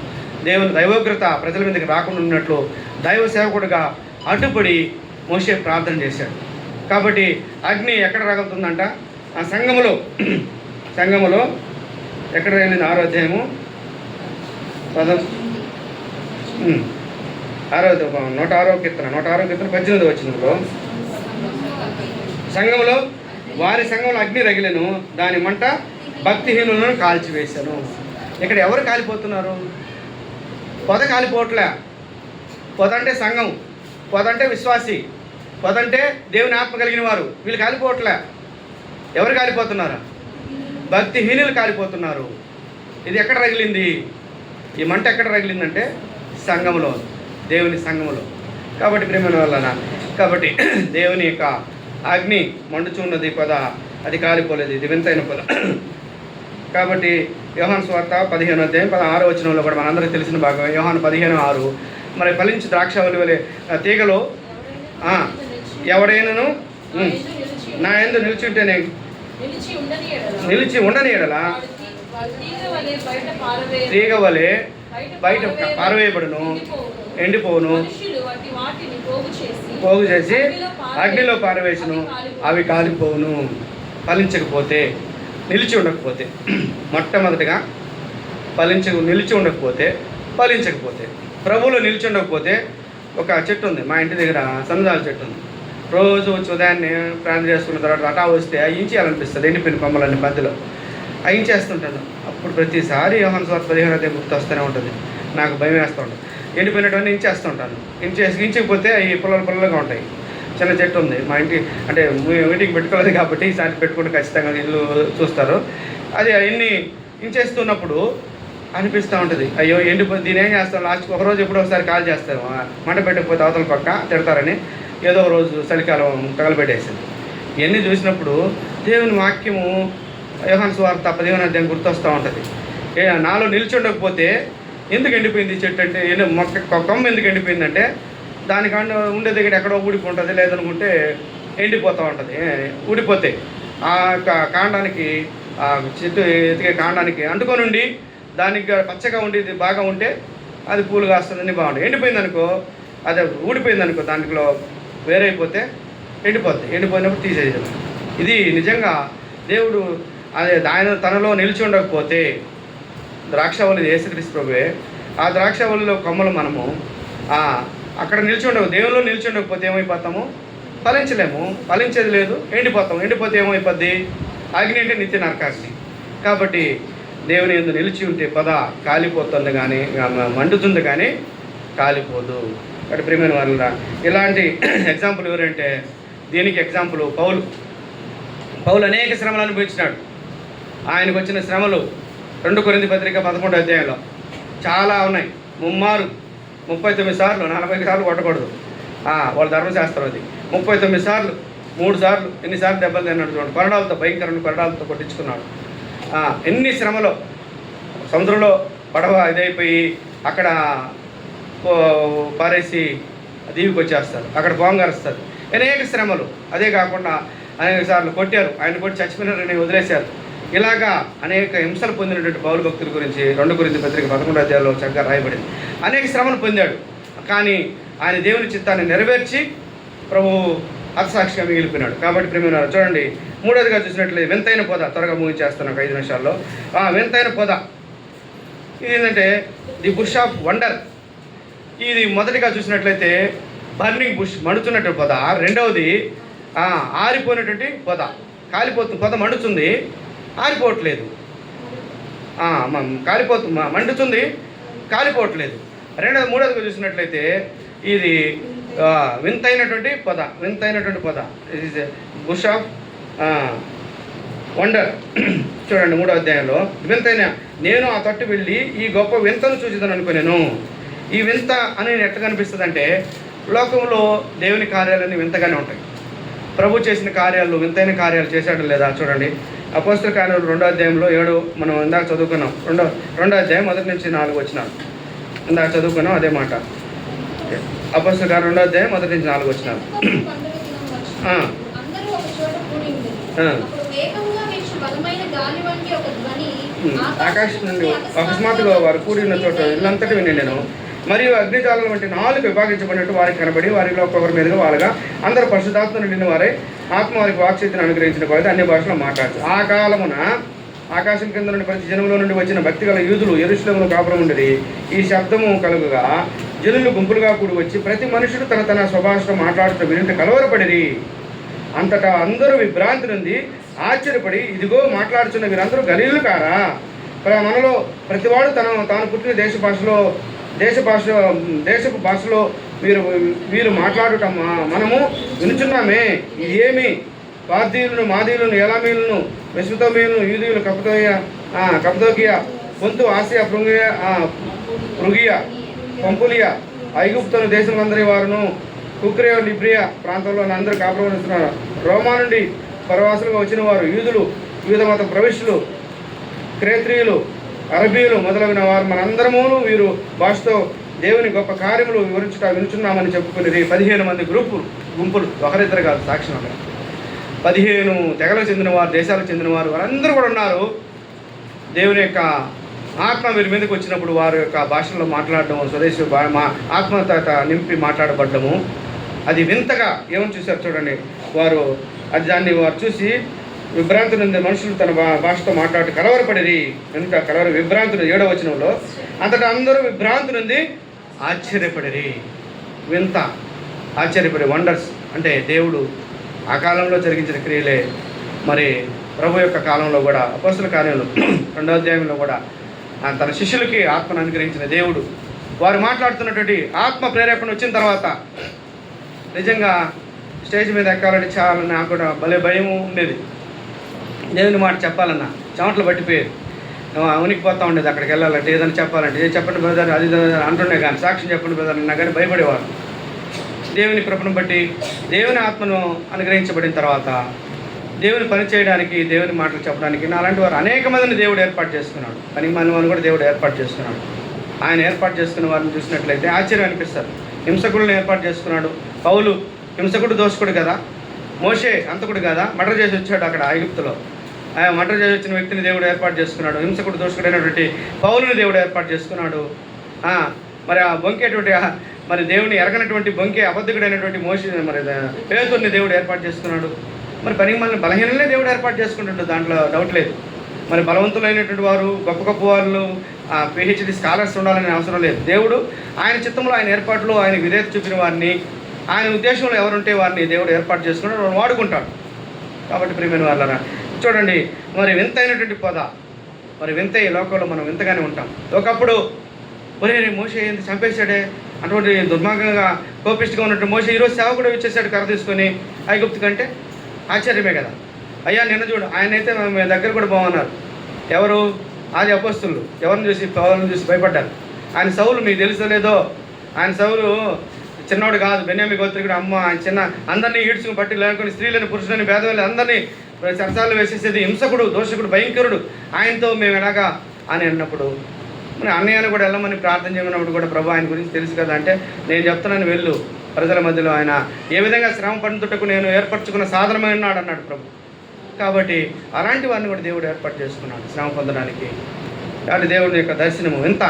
దేవుని దైవోగ్రత ప్రజల మీదకి రాకుండా ఉన్నట్లు దైవ సేవకుడిగా అడ్డుపడి మోషే ప్రార్థన చేశాడు. కాబట్టి అగ్ని ఎక్కడ రగులుతుందంట? ఆ సంఘములో ఎక్కడ వెళ్ళింది? 6వ అధ్యాయము 106వ కీర్తన 18 వచనంలో సంఘంలో వారి సంఘంలో అగ్ని రగిలెను, దాని మంట భక్తిహీనులను కాల్చివేశాను. ఇక్కడ ఎవరు కాలిపోతున్నారు? పొద కాలిపోవట్లే. పొద అంటే సంఘం, పొద అంటే విశ్వాసి, పొద అంటే దేవుని ఆత్మ కలిగిన వారు. వీళ్ళు కాలిపోవట్లే. ఎవరు కాలిపోతున్నారు? భక్తిహీనులు కాలిపోతున్నారు. ఇది ఎక్కడ రగిలింది? ఈ మంట ఎక్కడ రగిలిందంటే సంఘములో, దేవుని సంఘములో. కాబట్టి ప్రేమ వలన కాబట్టి దేవుని యొక్క అగ్ని మండుచున్నది పొద, అది కాలిపోలేదు. ఇది వింతైన పొద. కాబట్టి యోహాను సువార్త 15వ అధ్యాయం 16వ వచనంలో కూడా మనందరికీ తెలిసిన భాగం. యోహాను 15:6. మరి ఫలించి ద్రాక్షవల్లి వలె తీగలో ఎవడైనను నా యందు నిలిచి ఉండని ఎడల తీగ వలె బయట పారవేయబడును, ఎండిపోవును, పోగు చేసి అగ్నిలో పారవేసును, అవి కాలిపోవును. ఫలించకపోతే, నిలిచి ఉండకపోతే, మొట్టమొదటిగా నిలిచి ఉండకపోతే, ఫలించకపోతే, ప్రభువులో నిలిచి ఉండకపోతే. ఒక చెట్టు ఉంది మా ఇంటి దగ్గర, సన్నదాల చెట్టు ఉంది. రోజు వచ్చి ఉదయాన్నే ప్రార్థన చేసుకున్న తర్వాత అటా వస్తే అయించేయాలనిపిస్తుంది. ఎండిపోయిన కొమ్మలన్నీ మధ్యలో అయించేస్తుంటాను. అప్పుడు ప్రతిసారి యోహాను సువార్త 15వ అధ్యాయం గుర్తు వస్తూనే ఉంటుంది. నాకు భయం వేస్తూ ఉంటుంది. ఎండిపోయినటువంటి ఇంచేస్తుంటాను. ఇంచకపోతే అవి పుల్లలుగా ఉంటాయి. చిన్న చెట్టు ఉంది మా ఇంటి, అంటే ఇంటికి పెట్టుకోలేదు కాబట్టి ఈసారి పెట్టుకుంటే ఖచ్చితంగా ఇల్లు చూస్తారు. అది అవన్నీ ఇంచేస్తున్నప్పుడు అనిపిస్తూ ఉంటుంది, అయ్యో ఎండిపోయి దీని ఏం చేస్తాం, లాస్ట్కి ఒకరోజు ఎప్పుడో ఒకసారి కాల్ చేస్తారు. మంట పెట్టకపోతే అవతల పక్క తిడతారని ఏదో ఒక రోజు చలికాలం తగలబెట్టేసింది. ఇవన్నీ చూసినప్పుడు దేవుని వాక్యము యోహాను సువార్త 15వ అధ్యాయం గుర్తొస్తూ ఉంటుంది. నాలో నిలిచి ఉండకపోతే ఎందుకు ఎండిపోయింది చెట్టు అంటే, కొమ్మ ఎందుకు ఎండిపోయిందంటే దానికాండ ఉండే దగ్గర ఎక్కడో ఊడిపోతుంది, లేదనుకుంటే ఎండిపోతూ ఉంటుంది. ఊడిపోతే ఆ కాండానికి, ఆ చెట్టు ఎతికే కాండానికి అంటుకొని ఉండి దానికి పచ్చగా ఉండి బాగా ఉంటే అది పూలు కాస్తుందని బాగుంటుంది. ఎండిపోయింది అనుకో, అది ఊడిపోయింది అనుకో, దాంట్లో వేరైపోతే ఎండిపోయినప్పుడు తీసేయడం. ఇది నిజంగా దేవుడు ఆయన తనలో నిలిచి ఉండకపోతే, ద్రాక్షవల్లి యేసుక్రీస్తు ప్రభువే, ఆ ద్రాక్షవల్లిలో కొమ్మలు మనము అక్కడ నిలిచి ఉండవు. దేవుల్లో నిలిచి ఉండకపోతే ఏమైపోతాము, ఫలించలేము. ఫలించేది లేదు, ఎండిపోతే ఏమైపోద్ది, అగ్ని అంటే నిత్య నరకాగ్ని. కాబట్టి దేవుని యందు నిలిచి ఉంటే కాలిపోతుంది కానీ, మండుతుంది కానీ కాలిపోదు. అటు ప్రియమైన వాళ్ళ ఇలాంటి ఎగ్జాంపుల్ ఎవరంటే, దీనికి ఎగ్జాంపుల్ పౌలు అనేక శ్రమలు అనుభవించినాడు. ఆయనకు వచ్చిన శ్రమలు 2 కొరింథీ పత్రిక 11వ అధ్యాయంలో చాలా ఉన్నాయి. 39 సార్లు, 40 సార్లు కొట్టకూడదు, వాళ్ళ ధర్మశాస్త్రం అది. 39 సార్లు, 3 సార్లు, ఎన్నిసార్లు దెబ్బలు తిన్నాడు చూడండి. భయంకరమైన కొరడాలతో కొట్టించుకున్నాడు. ఎన్ని శ్రమలో, సముద్రంలో పడవ ఇదైపోయి అక్కడ పారేసి దీవికి వచ్చేస్తారు, అక్కడ పోంగరుస్తారు. అనేక శ్రమలు. అదే కాకుండా అనేక సార్లు కొట్టారు, ఆయన కొట్టి చచ్చిపోయినారని వదిలేశారు. ఇలాగా అనేక హింసలు పొందినటువంటి పౌలు భక్తుల గురించి 2 కొరింథీ పత్రిక 11వ అధ్యాయంలో చక్కగా రాయబడింది. అనేక శ్రమలు పొందాడు, కానీ ఆయన దేవుని చిత్తాన్ని నెరవేర్చి ప్రభువు హతసాక్షిగా మిగిలిపోయినాడు. కాబట్టి ప్రేమ చూడండి, 3వదిగా చూసినట్లయితే వింతైన పొద. త్వరగా ముగించేస్తాను 5 నిమిషాల్లో. వింతైన పొద ఇది ఏంటంటే ది బుష్ ఆఫ్ వండర్. ఇది మొదటిగా చూసినట్లయితే బర్నింగ్ బుష్, మండుతున్నటువంటి పొద. రెండవది ఆరిపోయినటువంటి పొద, కాలిపోతుంది. పొద మండుతుంది, ఆరిపోవట్లేదు. మండుతుంది, కాలిపోవట్లేదు. మూడవదిగా చూసినట్లయితే ఇది వింతైనటువంటి పొద. ఇది బుష్ ఆఫ్ వండర్. చూడండి 3వ అధ్యాయంలో, వింతైన నేను ఆ తట్టు వెళ్ళి ఈ గొప్ప వింతను చూసేదని అనుకున్నాను. ఈ వింత అని ఎట్లా కనిపిస్తుంది అంటే, లోకంలో దేవుని కార్యాలన్నీ వింతగానే ఉంటాయి. ప్రభు చేసిన కార్యాలు, వింతైన కార్యాలు చేశాడు లేదా చూడండి. అపోస్తల కార్యాలు 2వ అధ్యాయంలో 7 మనం ఇందాక చదువుకున్నాం. 2వ అధ్యాయం 1 నుంచి 4 వచనాలు ఇందాక చదువుకున్నాం. అదే మాట. అపోస్తల కార్యాలు 2వ అధ్యాయం 1 నుంచి 4 వచనాలు. ఆకాశం నుండి అకస్మాత్తుగా వారు కూడి ఉన్న చోట ఇల్లంతటి విని నేను, మరియు అగ్నిజాలం వంటి 4 విభాగించబడినట్టు వారికి కనబడి, వారిలో ఒక్కొక్కరి మీదుగా వాళ్ళగా అందరూ పరిశుద్ధాత్మ నిండిన వారే, ఆత్మ వారికి వాక్శక్తిని అనుగ్రహించిన కొలది అన్ని భాషలో మాట్లాడుతూ. ఆ కాలమున ఆకాశం కింద నుండి ప్రతి జనములో నుండి వచ్చిన భక్తి గల యూదులు యెరూషలేములో కాపురం ఉండేది. ఈ శబ్దము కలుగుగా జనులు గుంపులుగా కూడి వచ్చి ప్రతి మనుషుడు తన స్వభాషలో మాట్లాడుతూ వినుట కలవరపడిరి. అంతటా అందరూ విభ్రాంతి నుండి ఆశ్చర్యపడి, ఇదిగో మాట్లాడుతున్న వీరందరూ గలీలులు కారా? మనలో ప్రతివాడు తాను పుట్టిన దేశపు భాషలో వీరు మాట్లాడుట మనము వినుచున్నామే. ఇది ఏమి? పార్థీయులను, మాదీయులను, ఎలామీలను, మెసొపొతామియలను, యూదీయులు, కప్పదోకియా, పొంతు, ఆసియా, పృగియా, పంపులియా, ఐగుప్తును దేశమందరి వారును, కుక్రేయ, లిబ్రియా ప్రాంతంలో అందరూ కాపురమిస్తున్నారు. రోమా నుండి పరవాసులుగా వచ్చిన వారు, యూదులు, వివిధ మత ప్రవిష్టులు, క్రేత్రీయులు, అరబీయులు మొదలైన వారు మనందరమును వీరు భాషతో దేవుని గొప్ప కార్యములు వినుచున్నామని చెప్పుకునేది. 15 మంది గుంపులు, ఒకరిద్దరు కాదు, సాక్ష్యం అక్కడ 15 తెగలకు చెందిన వారు, దేశాలకు చెందిన వారు, వారందరూ కూడా ఉన్నారు. దేవుని యొక్క ఆత్మ వీరి మీదకి వచ్చినప్పుడు వారి యొక్క భాషల్లో మాట్లాడడము, స్వదేశీ ఆత్మత నింపి మాట్లాడబడ్డము, అది వింతగా ఏమని చూశారు చూడండి. వారు దాన్ని చూసి విభ్రాంతి నుండి మనుషులు తన భాషతో మాట్లాడి కలవరపడేది. ఎంత విభ్రాంతులు 7వ వచనంలో అంతటా అందరూ విభ్రాంతి నుండి ఆశ్చర్యపడేది. వింత, ఆశ్చర్యపడే, వండర్స్ అంటే దేవుడు ఆ కాలంలో జరిగించిన క్రియలే మరి ప్రభు యొక్క కాలంలో కూడా అపోస్తల కార్యంలో 2వ అధ్యాయంలో కూడా తన శిష్యులకి ఆత్మను అనుగ్రహించిన దేవుడు. వారు మాట్లాడుతున్నటువంటి ఆత్మ ప్రేరేపణ వచ్చిన తర్వాత నిజంగా స్టేజ్ మీద ఎక్కాలంటే చాలా నాకు కూడా భలే భయం ఉండేది. దేవుని మాట చెప్పాలన్నా చెమటలు పట్టిపోయేది, ఉనికిపోతూ ఉండేది. అక్కడికి వెళ్ళాలంటే ఏదైనా చెప్పాలంటే చెప్పండి బ్రదర్ అది అంటుండే, కానీ సాక్ష్యం చెప్పండి బ్రదర్ అన్నా కానీ భయపడేవాడు. దేవుని కృపను బట్టి దేవుని ఆత్మను అనుగ్రహించబడిన తర్వాత దేవుని పని చేయడానికి, దేవుని మాటలు చెప్పడానికి అలాంటి వారు అనేక మందిని దేవుడు ఏర్పాటు చేసుకున్నాడు. పని మనని కూడా దేవుడు ఏర్పాటు చేసుకున్నాడు. ఆయన ఏర్పాటు చేసుకున్న వారిని చూసినట్లయితే ఆశ్చర్యం అనిపిస్తారు. హింసకులను ఏర్పాటు చేసుకున్నాడు. పౌలు హింసకుడు, దోషకుడు కదా. మోషే అంతకుడు కదా, మర్డర్ చేసి వచ్చాడు అక్కడ ఐగుప్తులో. మర్డర్ చేసి వచ్చిన వ్యక్తిని దేవుడు ఏర్పాటు చేసుకున్నాడు. హింసకుడు, దోషకుడైనటువంటి పౌలుని దేవుడు ఏర్పాటు చేసుకున్నాడు. మరి ఆ బొంకేటువంటి మరి దేవుని ఎరగనటువంటి బొంకే అబద్ధకుడైనటువంటి మోషే మరి పేతుర్ని దేవుడు ఏర్పాటు చేసుకున్నాడు. మరి పని మనల్ని బలహీనలే దేవుడు ఏర్పాటు చేసుకుంటుంటాడు, దాంట్లో డౌట్ లేదు. మరి బలవంతులైనటువంటి వారు, గొప్ప గొప్ప వాళ్ళు, పిహెచ్డి స్కాలర్స్ ఉండాలనే అవసరం లేదు. దేవుడు ఆయన చిత్తంలో, ఆయన ఏర్పాటులో ఆయన విధేయత చూపిన వారిని, ఆయన ఉద్దేశంలో ఎవరుంటే వారిని దేవుడు ఏర్పాటు చేసుకుని వాడుకుంటాడు. కాబట్టి ప్రియమైన వాళ్ళరా చూడండి, మరి వింతైనటువంటి పొద, మరి వింత ఈ లోకంలో మనం వింతగానే ఉంటాం. ఒకప్పుడు ఒరే మోషే ఏంది చంపేశాడే అటువంటి దుర్మార్గంగా కోపిష్టిగా ఉన్నట్టు మోషే ఈరోజు సేవకుడు ఇచ్చేసాడు కర్ర తీసుకొని ఐగుప్తు కంటే. ఆశ్చర్యమే కదా. అయ్యా నిన్న చూడు, ఆయన అయితే మీ దగ్గర కూడా బాగున్నారు. ఎవరు? ఆది అపోస్తులు. ఎవరిని చూసి? పౌలుని చూసి భయపడ్డారు. ఆయన సౌలు మీకు తెలుసలేదో, ఆయన సౌలు చిన్నవాడు కాదు, బెన్యామీ గోత్రికుడు. అమ్మ ఆయన చిన్న అందరినీ ఈడ్చుకుని పట్టి లేకుని స్త్రీలని, పురుషులని, భేదవాళ్ళని అందరినీ చర్చాలు వేసేసేది. హింసకుడు, దోషకుడు, భయంకరుడు. ఆయనతో మేము ఎలాగా అని అన్నప్పుడు మరి అన్నయ్యను కూడా వెళ్ళమని ప్రార్థన చేయమన్నప్పుడు కూడా ప్రభు ఆయన గురించి తెలుసు కదా అంటే, నేను చెప్తున్నాను వెళ్ళు, ప్రజల మధ్యలో ఆయన ఏ విధంగా శ్రమ పడుతుటకు నేను ఏర్పరచుకున్న సాధనమై ఉన్నాడు అన్నాడు ప్రభు. కాబట్టి అలాంటి వారిని కూడా దేవుడు ఏర్పాటు చేసుకున్నాడు శ్రమ పొందడానికి. కాబట్టి దేవుడి యొక్క దర్శనము ఎంత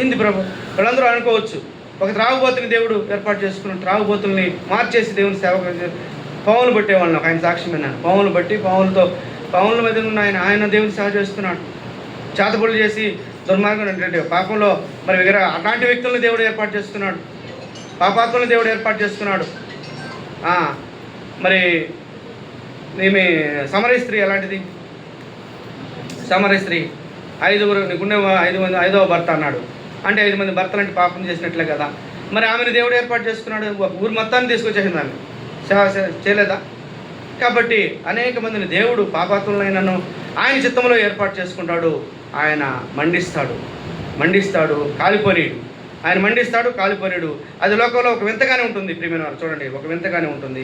ఏంది ప్రభు. వాళ్ళందరూ అనుకోవచ్చు ఒక త్రాగుబోతుని దేవుడు ఏర్పాటు చేసుకున్నాడు, త్రాగుబోతుల్ని మార్చేసి దేవుని సేవ పావులు పట్టేవాళ్ళని ఆయన సాక్ష్యం విన్నాను. పావులు బట్టి పావుల మీద ఉన్న ఆయన దేవుని సేవ చేస్తున్నాడు. చేతబడులు చేసి దుర్మార్గం అంటే పాపంలో మరి అలాంటి వ్యక్తులను దేవుడు ఏర్పాటు చేస్తున్నాడు. పాపాత్మలను దేవుడు ఏర్పాటు చేసుకున్నాడు. మరి ఈమె సమరయ స్త్రీ ఎలాంటిది? సమరయ స్త్రీ 5 నీకున్న 5 మంది 5వ భర్త అన్నాడు అంటే 5 మంది భర్తలు అంటే పాపం చేసినట్లే కదా. మరి ఆమెను దేవుడు ఏర్పాటు చేసుకున్నాడు. ఊరు మొత్తాన్ని తీసుకొచ్చేసింది ఆమె, సేవ చేయలేదా? కాబట్టి అనేక మందిని దేవుడు పాపాత్ములైనను ఆయన చిత్తంలో ఏర్పాటు చేసుకుంటాడు. ఆయన మండిస్తాడు కాలిపోనీడు. ఆయన మండిస్తాడు, కాలిపోనీడు. అది లోకంలో ఒక వింతగానే ఉంటుంది. ప్రియమైన వారు చూడండి, ఒక వింతగానే ఉంటుంది.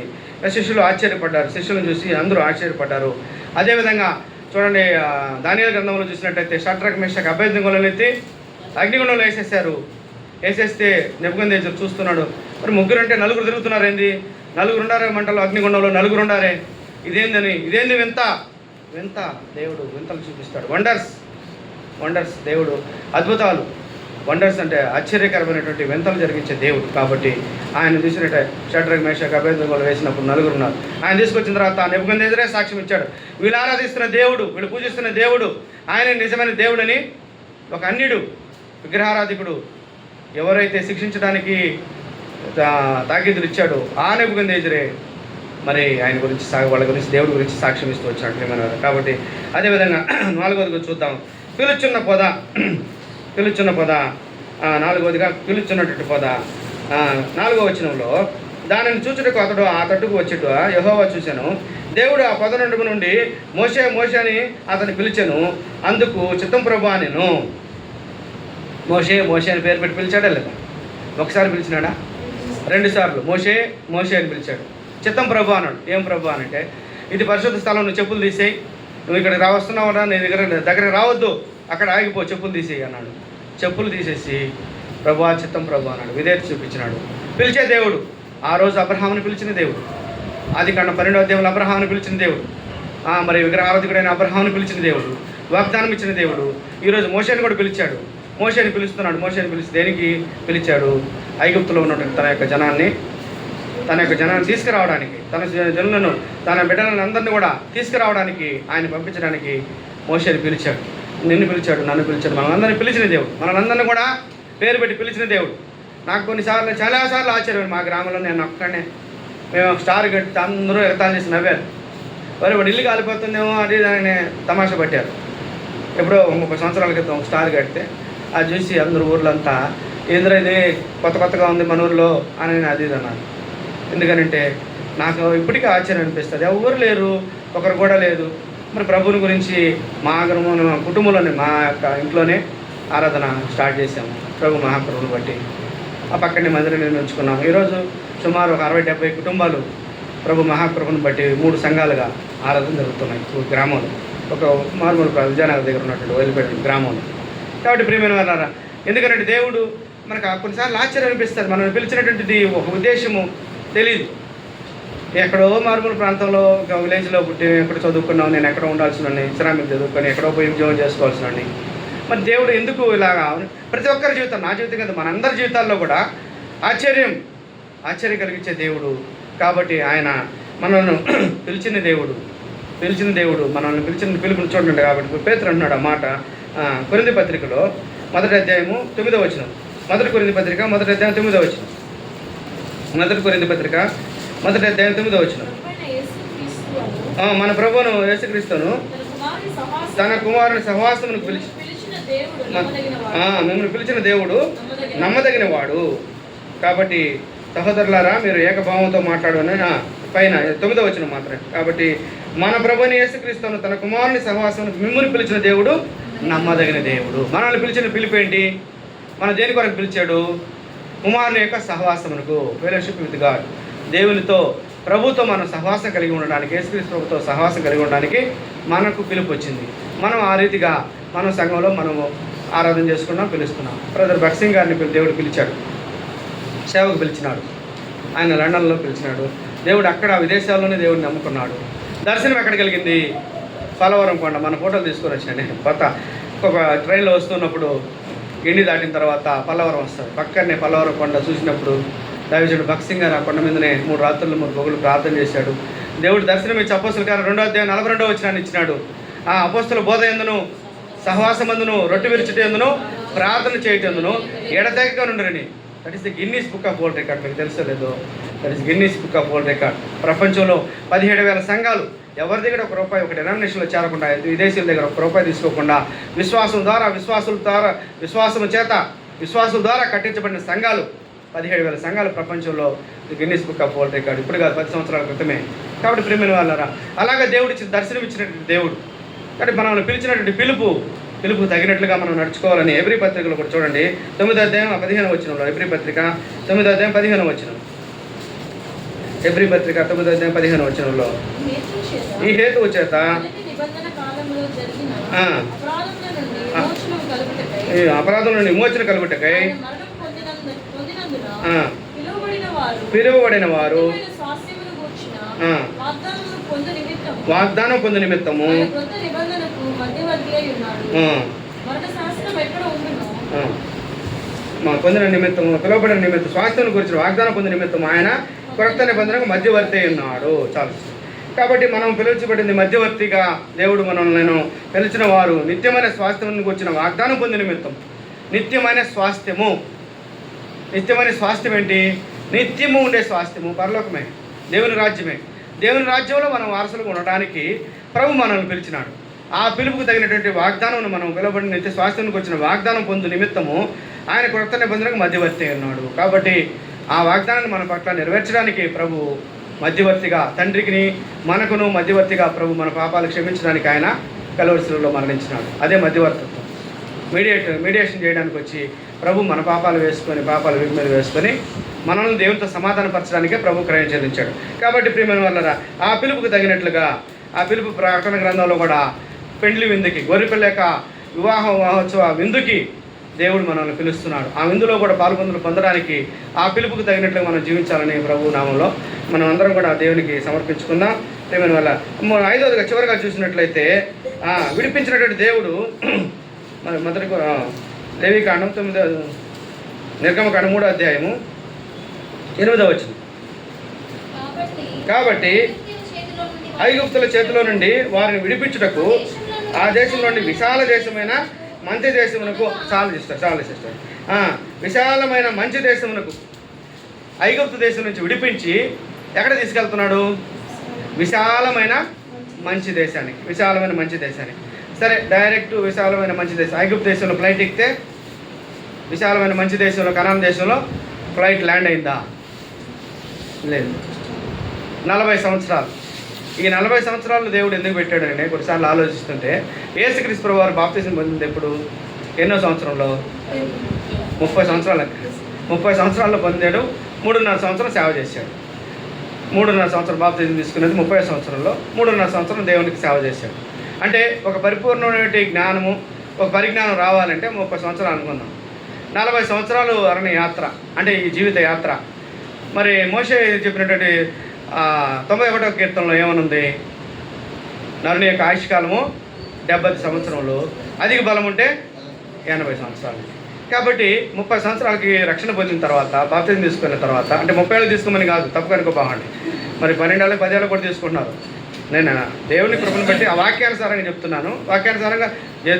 శిష్యులు ఆశ్చర్యపడ్డారు, శిష్యులను చూసి అందరూ ఆశ్చర్యపడ్డారు. అదేవిధంగా చూడండి, దానియేలు గ్రంథంలో చూసినట్టయితే షడ్రక్ మేషక్ అబేద్నెగోలను ఎత్తి అగ్నిగుండంలో వేసేస్తే నెబుకద్నెజరు చూస్తున్నాడు. మరి 3 అంటే 4 తిరుగుతున్నారు ఏంది? 4 ఉండారే మంటలో, అగ్నిగుండంలో 4 ఉండారే. ఇదేంది వింత దేవుడు వింతలు చూపిస్తాడు. వండర్స్ దేవుడు, అద్భుతాలు. వండర్స్ అంటే ఆశ్చర్యకరమైనటువంటి వింతలు జరిగించే దేవుడు. కాబట్టి ఆయన చూసినట్టే షడ్రక్ మేషక్ అబేద్నెగోలు వేసినప్పుడు 4 ఉన్నారు. ఆయన తీసుకొచ్చిన తర్వాత నెబుకద్నెజరే సాక్ష్యం ఇచ్చాడు, వీళ్ళు ఆరాధిస్తున్న దేవుడు, వీళ్ళు పూజిస్తున్న దేవుడు ఆయన నిజమైన దేవుడని. ఒక అన్యుడు, విగ్రహారాధికుడు ఎవరైతే శిక్షించడానికి తాకీదులు ఇచ్చాడో ఆ నెబుకద్నెజరే మరి ఆయన గురించి వాళ్ళ గురించి దేవుడి గురించి సాక్ష్యం ఇస్తూ వచ్చాడు. కాబట్టి అదేవిధంగా 4వదిగా చూద్దాం. పిలుచున్న పొద 4వదిగా పిలుచున్నటువంటి పొద 4వ వచనంలో, దానిని చూచుటకు అతడు ఆ తట్టుకు వచ్చేట యెహోవా చూశాను. దేవుడు ఆ పొద నుండి మోషే అని అతన్ని పిలిచాను. అందుకు చిత్తం ప్రభు నేను. మోషే అని పేరు పెట్టి పిలిచాడా లేదా? ఒకసారి పిలిచినాడా? 2 సార్లు మోషే అని పిలిచాడు. చిత్తం ప్రభు అన్నాడు. ఏం ప్రభు అనంటే, ఇది పరిశుద్ధ స్థలం, నువ్వు చెప్పులు తీసేయి, నువ్వు ఇక్కడికి వస్తున్నావురా, నీ దగ్గరికి రావద్దు, అక్కడ ఆగిపో, చెప్పులు తీసేయి అన్నాడు. చెప్పులు తీసేసి ప్రభు చిత్తం ప్రభు అన్నాడు. విధేయత చూపించినాడు. పిలిచే దేవుడు. ఆ రోజు అబ్రహాముని పిలిచిన దేవుడు, ఆదికాండం 12వ అధ్యాయంలో అబ్రహాముని పిలిచిన దేవుడు, మరి విగ్రహారాధికుడైన అబ్రహాముని పిలిచిన దేవుడు, వాగ్దానం ఇచ్చిన దేవుడు, ఈరోజు మోషేని కూడా పిలిచాడు. మోషేని పిలుస్తున్నాడు. మోషేని పిలిచి దేనికి పిలిచాడు? ఐగుప్తులో ఉన్నటువంటి తన యొక్క జనాన్ని తీసుకురావడానికి, తన జనులను, తన బిడ్డలను అందరినీ కూడా తీసుకురావడానికి, ఆయన పంపించడానికి మోషేని పిలిచాడు. నిన్ను పిలిచాడు, నన్ను పిలిచాడు, మనందరినీ పిలిచిన దేవుడు, మనందరినీ కూడా పేరు పెట్టి పిలిచిన దేవుడు. నాకు కొన్నిసార్లు చాలాసార్లు ఆశ్చర్యం. మా గ్రామంలో నేను ఒక్కడనే, మేము స్టార్ కట్టి అందరూ ఎగతాళి చేసి నవ్వారు. వాడు ఇల్లు కాలిపోతుందేమో అది దాన్ని తమాషా పట్టారు. ఎప్పుడో 30 సంవత్సరాల క్రితం స్టార్ కడితే అది చూసి అందరూ ఊర్లంతా ఏంద్రా ఇది కొత్తగా ఉంది మన ఊరిలో అని అది ఇది అన్నారు. ఎందుకనంటే నాకు ఇప్పటికీ ఆశ్చర్యం అనిపిస్తుంది. ఎవరు లేరు, ఒకరు కూడా లేదు. మరి ప్రభువుని గురించి మా కుటుంబంలోనే, మా యొక్క ఇంట్లోనే ఆరాధన స్టార్ట్ చేసాము ప్రభు మహాప్రభుని బట్టి. ఆ పక్కనే మందిరం నిర్మించుకున్నాము. ఈరోజు సుమారు ఒక 60-70 కుటుంబాలు ప్రభు మహాప్రభుని బట్టి 3 సంఘాలుగా ఆరాధన జరుగుతున్నాయి గ్రామంలో. ఒక మారుమూల విజయనగరం దగ్గర ఉన్నటువంటి వదిలిపేట గ్రామంలో. కాబట్టి ప్రియమైన వాళ్ళారా, ఎందుకంటే దేవుడు మనకు కొన్నిసార్లు ఆశ్చర్యం అనిపిస్తుంది. మనం పిలిచినటువంటిది ఒక ఉద్దేశము తెలియదు. ఎక్కడో మారుమూల ప్రాంతంలో ఒక విలేజ్లో పుట్టి ఎక్కడ చదువుకున్నాం, నేను ఎక్కడో ఉండాల్సినని, శ్రామిక చదువుకొని ఎక్కడో పోయి ఉద్యోగం చేసుకోవాల్సినని. మరి దేవుడు ఎందుకు ఇలాగా? ప్రతి ఒక్కరి జీవితం, నా జీవితం కదా, మనందరి జీవితాల్లో కూడా ఆశ్చర్యం కలిగించే దేవుడు. కాబట్టి ఆయన మనల్ని పిలిచిన దేవుడు మనల్ని పిలిచిన పిలుపుని చూడండి. కాబట్టి పేతురు అంటున్నాడు ఆ మాట కొరింథీ పత్రికలో 1వ అధ్యాయము 9వ వచనం. 1 కొరింథీ పత్రిక 1వ అధ్యాయం 9వ వచనం. 1 కొరింథీ పత్రిక 1వ అధ్యాయం 9వ వచనం. మన ప్రభువును యేసుక్రీస్తును తన కుమారుని సహవాసమునకు మిమ్మల్ని పిలిచిన దేవుడు నమ్మదగిన వాడు. కాబట్టి సహోదరులారా, మీరు ఏకభావంతో మాట్లాడని పైన 9వ వచనం మాత్రమే. కాబట్టి మన ప్రభువుని యేసుక్రీస్తును తన కుమారుని సహవాసమునకు మిమ్మల్ని పిలిచిన దేవుడు నమ్మదగిన దేవుడు. మనల్ని పిలిచిన పిలుపేంటి? మన దేని కొరకు పిలిచాడు? కుమారుని యొక్క సహవాసమునకు, ఫెలోషిప్ విత్ గాడ్, దేవునితో, ప్రభుతో మనం సహవాసం కలిగి ఉండడానికి, యేసుక్రీస్తు ప్రభుతో సహవాసం కలిగి ఉండడానికి మనకు పిలుపు వచ్చింది. మనం ఆ రీతిగా మనం సంఘంలో మనము ఆరాధన చేసుకున్నాం, పిలుస్తున్నాం. బ్రదర్ భక్సింగ్ గారిని దేవుడు పిలిచాడు, సేవకు పిలిచినాడు. ఆయన లండన్లో పిలిచినాడు. దేవుడు అక్కడ విదేశాల్లోనే దేవుడిని నమ్ముకున్నాడు. దర్శనం ఎక్కడ కలిగింది? పలవరం కొండ. మన ఫోటోలు తీసుకొని వచ్చాను నేను. ఒక ట్రైన్లో వస్తున్నప్పుడు గిండి దాటిన తర్వాత పల్లవరం వస్తాడు. పక్కనే పల్లవరం కొండ చూసినప్పుడు దైవజనుడు భక్సింగ్ గారు ఆ కొండ మీదనే 3 రాత్రులు 3 పగలు ప్రార్థన చేశాడు. దేవుడు దర్శనం ఇచ్చి అపోస్తుల కార్యం 2వ అధ్యాయం 42వ వచనాన్ని ఇచ్చినాడు. ఆ అపోస్తుల బోధ ఎందును, సహవాసమందును, రొట్టె విరుచుట ఎందును, ప్రార్థన చేయటందును ఎడతెగక నుండరని. That is the Guinness book of world record. మీకు తెలుసో లేదో, that is Guinness book of world record. ప్రపంచంలో 17,000 సంఘాలు ఎవరి దగ్గర ₹1 ఒక డినామినేషన్లో చేరకుండా, విదేశీయుల దగ్గర ₹1 తీసుకోకుండా విశ్వాసుల ద్వారా కట్టించబడిన సంఘాలు 17,000 సంఘాలు ప్రపంచంలో Guinness book of world record. ఇప్పుడు కాదు, 10 సంవత్సరాల క్రితమే. కాబట్టి ప్రియమైన వాళ్ళారా, అలాగే దేవుడు దర్శనం ఇచ్చినటువంటి దేవుడు. కాబట్టి మనల్ని పిలిచినటువంటి పిలుపు తగినట్లుగా మనం నడుచుకోవాలని ఎబ్రీ పత్రికలో కూడా చూడండి. 9వ అధ్యాయం 15వ వచనంలో, ఎబ్రీ పత్రిక 9వ అధ్యాయం 15వ వచనం. ఎబ్రీ పత్రిక 9వ అధ్యాయం 15వ వచనంలో, ఈ హేతువు చేత అపరాధం నుండి విమోచన కలుగుటకై పిలువబడిన వారు వాగ్దానం పొందు నిమిత్తము పొందిన నిమిత్తము, పిలువబడిన నిమిత్తం, స్వాస్థ్యం గురించి వాగ్దానం పొందిన నిమిత్తము ఆయన క్రొత్త నిబంధనకు మధ్యవర్తి ఉన్నాడు. చాలు. కాబట్టి మనం పిలువబడింది మధ్యవర్తిగా. దేవుడు మనల్ని పిలిచిన వారు నిత్యమైన స్వాస్థ్యం గురించిన వాగ్దానం పొందిన నిమిత్తం. నిత్యమైన స్వాస్థ్యం ఏంటి? నిత్యము ఉండే స్వాస్థ్యము పరలోకమే, దేవుని రాజ్యమే. దేవుని రాజ్యంలో మనం వారసులుగా ఉండడానికి ప్రభు మనల్ని పిలిచినాడు. ఆ పిలుపుకు తగినటువంటి వాగ్దానం మనం పిలువబడిన నిత్య స్వాస్థ్యానికి వచ్చిన వాగ్దానం పొందు నిమిత్తము ఆయన క్రొత్త నిబంధనకు మధ్యవర్తి ఉన్నాడు. కాబట్టి ఆ వాగ్దానాన్ని మన పట్ల నెరవేర్చడానికి ప్రభు మధ్యవర్తిగా, తండ్రికి మనకును మధ్యవర్తిగా ప్రభు మన పాపాలు క్షమించడానికి ఆయన కల్వరి శిలువలో మరణించినాడు. అదే మధ్యవర్తిత్వం. మీడియేషన్ చేయడానికి వచ్చి ప్రభు మన పాపాలు మీద వేసుకొని మనల్ని దేవునితో సమాధానపరచడానికే ప్రభు క్రయం చెల్లించాడు. కాబట్టి ప్రియమైన వాళ్ళరా, ఆ పిలుపుకు తగినట్లుగా, ఆ పిలుపు ప్రకటన గ్రంథంలో కూడా పెండ్లి విందుకి, గొర్రెపిల్ల యొక్క మహోత్సవ విందుకి దేవుడు మనల్ని పిలుస్తున్నాడు. ఆ విందులో కూడా పొందడానికి ఆ పిలుపుకు తగినట్లుగా మనం జీవించాలని ప్రభు నామంలో మనం అందరం కూడా దేవునికి సమర్పించుకుందాం. ప్రియమైన వల్ల 5వదిగా చివరిగా చూసినట్లయితే విడిపించినటువంటి దేవుడు మరి మొదటి లేవికాండం 9 నిర్గమకాండం 3వ అధ్యాయము 8వ వచనం. కాబట్టి ఐగుప్తుల చేతిలో నుండి వారిని విడిపించుటకు ఆ దేశంలోని విశాల దేశమైన మంచి దేశమునకు చాలా సిస్టర్ విశాలమైన మంచి దేశమునకు ఐగుప్తు దేశం నుంచి విడిపించి ఎక్కడ తీసుకెళ్తున్నాడు? విశాలమైన మంచి దేశానికి. సరే, డైరెక్ట్ విశాలమైన మంచి దేశం. ఐగుప్తు దేశంలో ఫ్లైట్ ఎక్కితే విశాలమైన మంచి దేశంలో, కనాన్ దేశంలో ఫ్లైట్ ల్యాండ్ అయిందా? లేదు. 40 సంవత్సరాలు. ఈ 40 సంవత్సరాలు దేవుడు ఎందుకు పెట్టాడండి? కొన్నిసార్లు ఆలోచిస్తుంటే, యేసుక్రీస్తు ప్రభువు వారు బాప్తిజం పొందింది ఎప్పుడు? ఎన్నో సంవత్సరంలో? 30 సంవత్సరాలు. 30 సంవత్సరాల్లో పొందాడు. 3.5 సంవత్సరం సేవ చేశాడు. 3.5 సంవత్సరం బాప్తిజం తీసుకునేది 30 సంవత్సరంలో. 3.5 సంవత్సరం దేవునికి సేవ చేశాడు. అంటే ఒక పరిపూర్ణమైన జ్ఞానము, ఒక పరిజ్ఞానం రావాలంటే 30 సంవత్సరాలు అనుకుందాం. 40 సంవత్సరాలు అరణ్య యాత్ర, అంటే ఈ జీవిత యాత్ర. మరి మోషే చెప్పినటువంటి 91వ కీర్తనలో ఏమనుంది? నరుని యొక్క ఆయుష్కాలము 70 సంవత్సరములు, అధిక బలం ఉంటే 80 సంవత్సరాలు. కాబట్టి 30 సంవత్సరాలకి రక్షణ పొందిన తర్వాత, బాప్తిజం తీసుకున్న తర్వాత, అంటే 30 ఏళ్ళు తీసుకోమని కాదు, తప్పు కనుకోబాగండి. మరి 12 ఏళ్ళు 10 ఏళ్ళు కూడా తీసుకుంటున్నారు. నేను దేవుని కృపను బట్టి ఆ వాక్యానుసారంగా చెప్తున్నాను. వాక్యానుసారంగా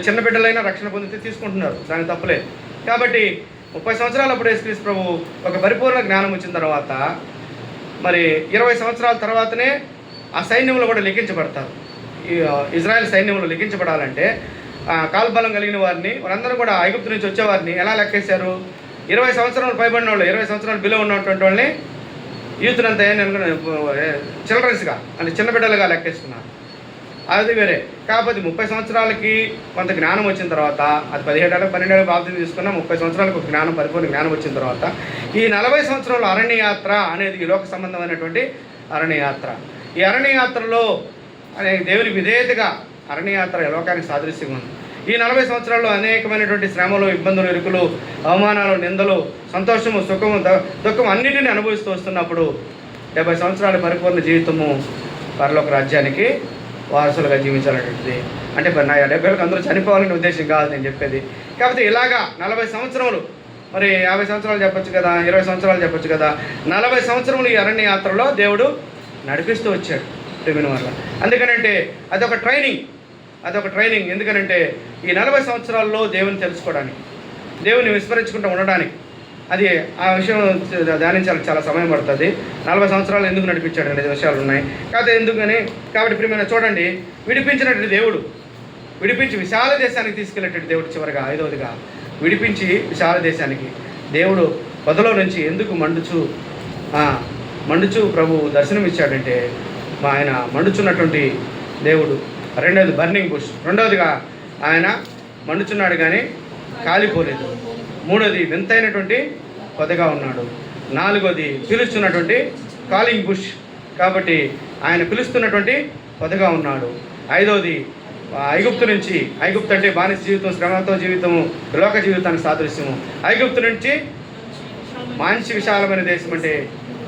చిన్న బిడ్డలైనా రక్షణ పొందితే తీసుకుంటున్నారు, దానికి తప్పులేదు. కాబట్టి 30 సంవత్సరాలు అప్పుడు యేసుక్రీస్తు ప్రభు ఒక పరిపూర్ణ జ్ఞానం వచ్చిన తర్వాత, మరి 20 సంవత్సరాల తర్వాతనే ఆ సైన్యంలో కూడా లెక్కించబడతారు. ఈ ఇజ్రాయెల్ సైన్యంలో లెక్కించబడాలంటే కాల్బలం కలిగిన వారందరూ కూడా ఐగుప్తు నుంచి వచ్చేవారిని ఎలా లెక్కేశారు? 20 సంవత్సరాలు పైబడిన వాళ్ళు, 20 సంవత్సరాలు బిలో ఉన్నటువంటి వాళ్ళని యూత్నంతా చిల్డ్రన్స్గా, అంటే చిన్న బిడ్డలుగా లెక్కేస్తున్నారు. అది వేరే. కాకపోతే 30 సంవత్సరాలకి కొంత జ్ఞానం వచ్చిన తర్వాత, అది 17 ఏళ్ళకి 12 ఏళ్ళకి బాప్తిజం తీసుకున్న 30 సంవత్సరాలకు ఒక జ్ఞానం, పరిపూర్ణ జ్ఞానం వచ్చిన తర్వాత ఈ 40 సంవత్సరాల అరణ్య యాత్ర అనేది ఈ లోక సంబంధమైనటువంటి అరణ్య యాత్ర. ఈ అరణ్య యాత్రలో అనే దేవుని విధేయతగా అరణ్య యాత్ర లోకానికి సాదృశ్యంగా ఉంది. ఈ 40 సంవత్సరాల్లో అనేకమైనటువంటి శ్రమలు, ఇబ్బందులు, ఇరుకులు, అవమానాలు, నిందలు, సంతోషము, సుఖము, దుఃఖం అన్నిటిని అనుభవిస్తూ వస్తున్నప్పుడు 70 సంవత్సరాల పరిపూర్ణ జీవితము పరలోక రాజ్యానికి వారసులుగా జీవించాలనేది. అంటే 70 ఏళ్ళకి అందరూ చనిపోవాలనే ఉద్దేశం కాదు నేను చెప్పేది. కాకపోతే ఇలాగా 40 సంవత్సరములు, మరి 50 సంవత్సరాలు చెప్పొచ్చు కదా, 20 సంవత్సరాలు చెప్పొచ్చు కదా, 40 సంవత్సరములు ఈ అరణ్య యాత్రలో దేవుడు నడిపిస్తూ వచ్చాడు ప్రేమిన వల్ల. అందుకనంటే అదొక ట్రైనింగ్. ఎందుకనంటే ఈ 40 సంవత్సరాల్లో దేవుని తెలుసుకోవడానికి, దేవుని విస్మరించకుండా ఉండడానికి, అది ఆ విషయం ధ్యానించాలని చాలా సమయం పడుతుంది. 40 సంవత్సరాలు ఎందుకు నడిపించాడు అనేది విషయాలు ఉన్నాయి. కాబట్టి ప్రియమైన చూడండి, విడిపించినటువంటి దేవుడు, విడిపించి విశాల దేశానికి తీసుకెళ్ళేటువంటి దేవుడు, చివరిగా 5వదిగా విడిపించి విశాల దేశానికి దేవుడు పొదలో నుంచి ఎందుకు మండుచు ప్రభు దర్శనం ఇచ్చాడంటే, ఆయన మండుచున్నటువంటి దేవుడు. 2వది బర్నింగ్ బుష్. 2వదిగా ఆయన మండుచున్నాడు కానీ కాలిపోలేదు. 3వది వింతైనటువంటి పొదగా ఉన్నాడు. 4వది పిలుస్తున్నటువంటి కాలింగ్ బుష్, కాబట్టి ఆయన పిలుస్తున్నటువంటి పొదగా ఉన్నాడు. 5వది ఐగుప్తు అంటే బానిస జీవితం, శ్రమతో జీవితము, లోక జీవితానికి సాదృశ్యము. ఐగుప్తు నుంచి మంచి విశాలమైన దేశం అంటే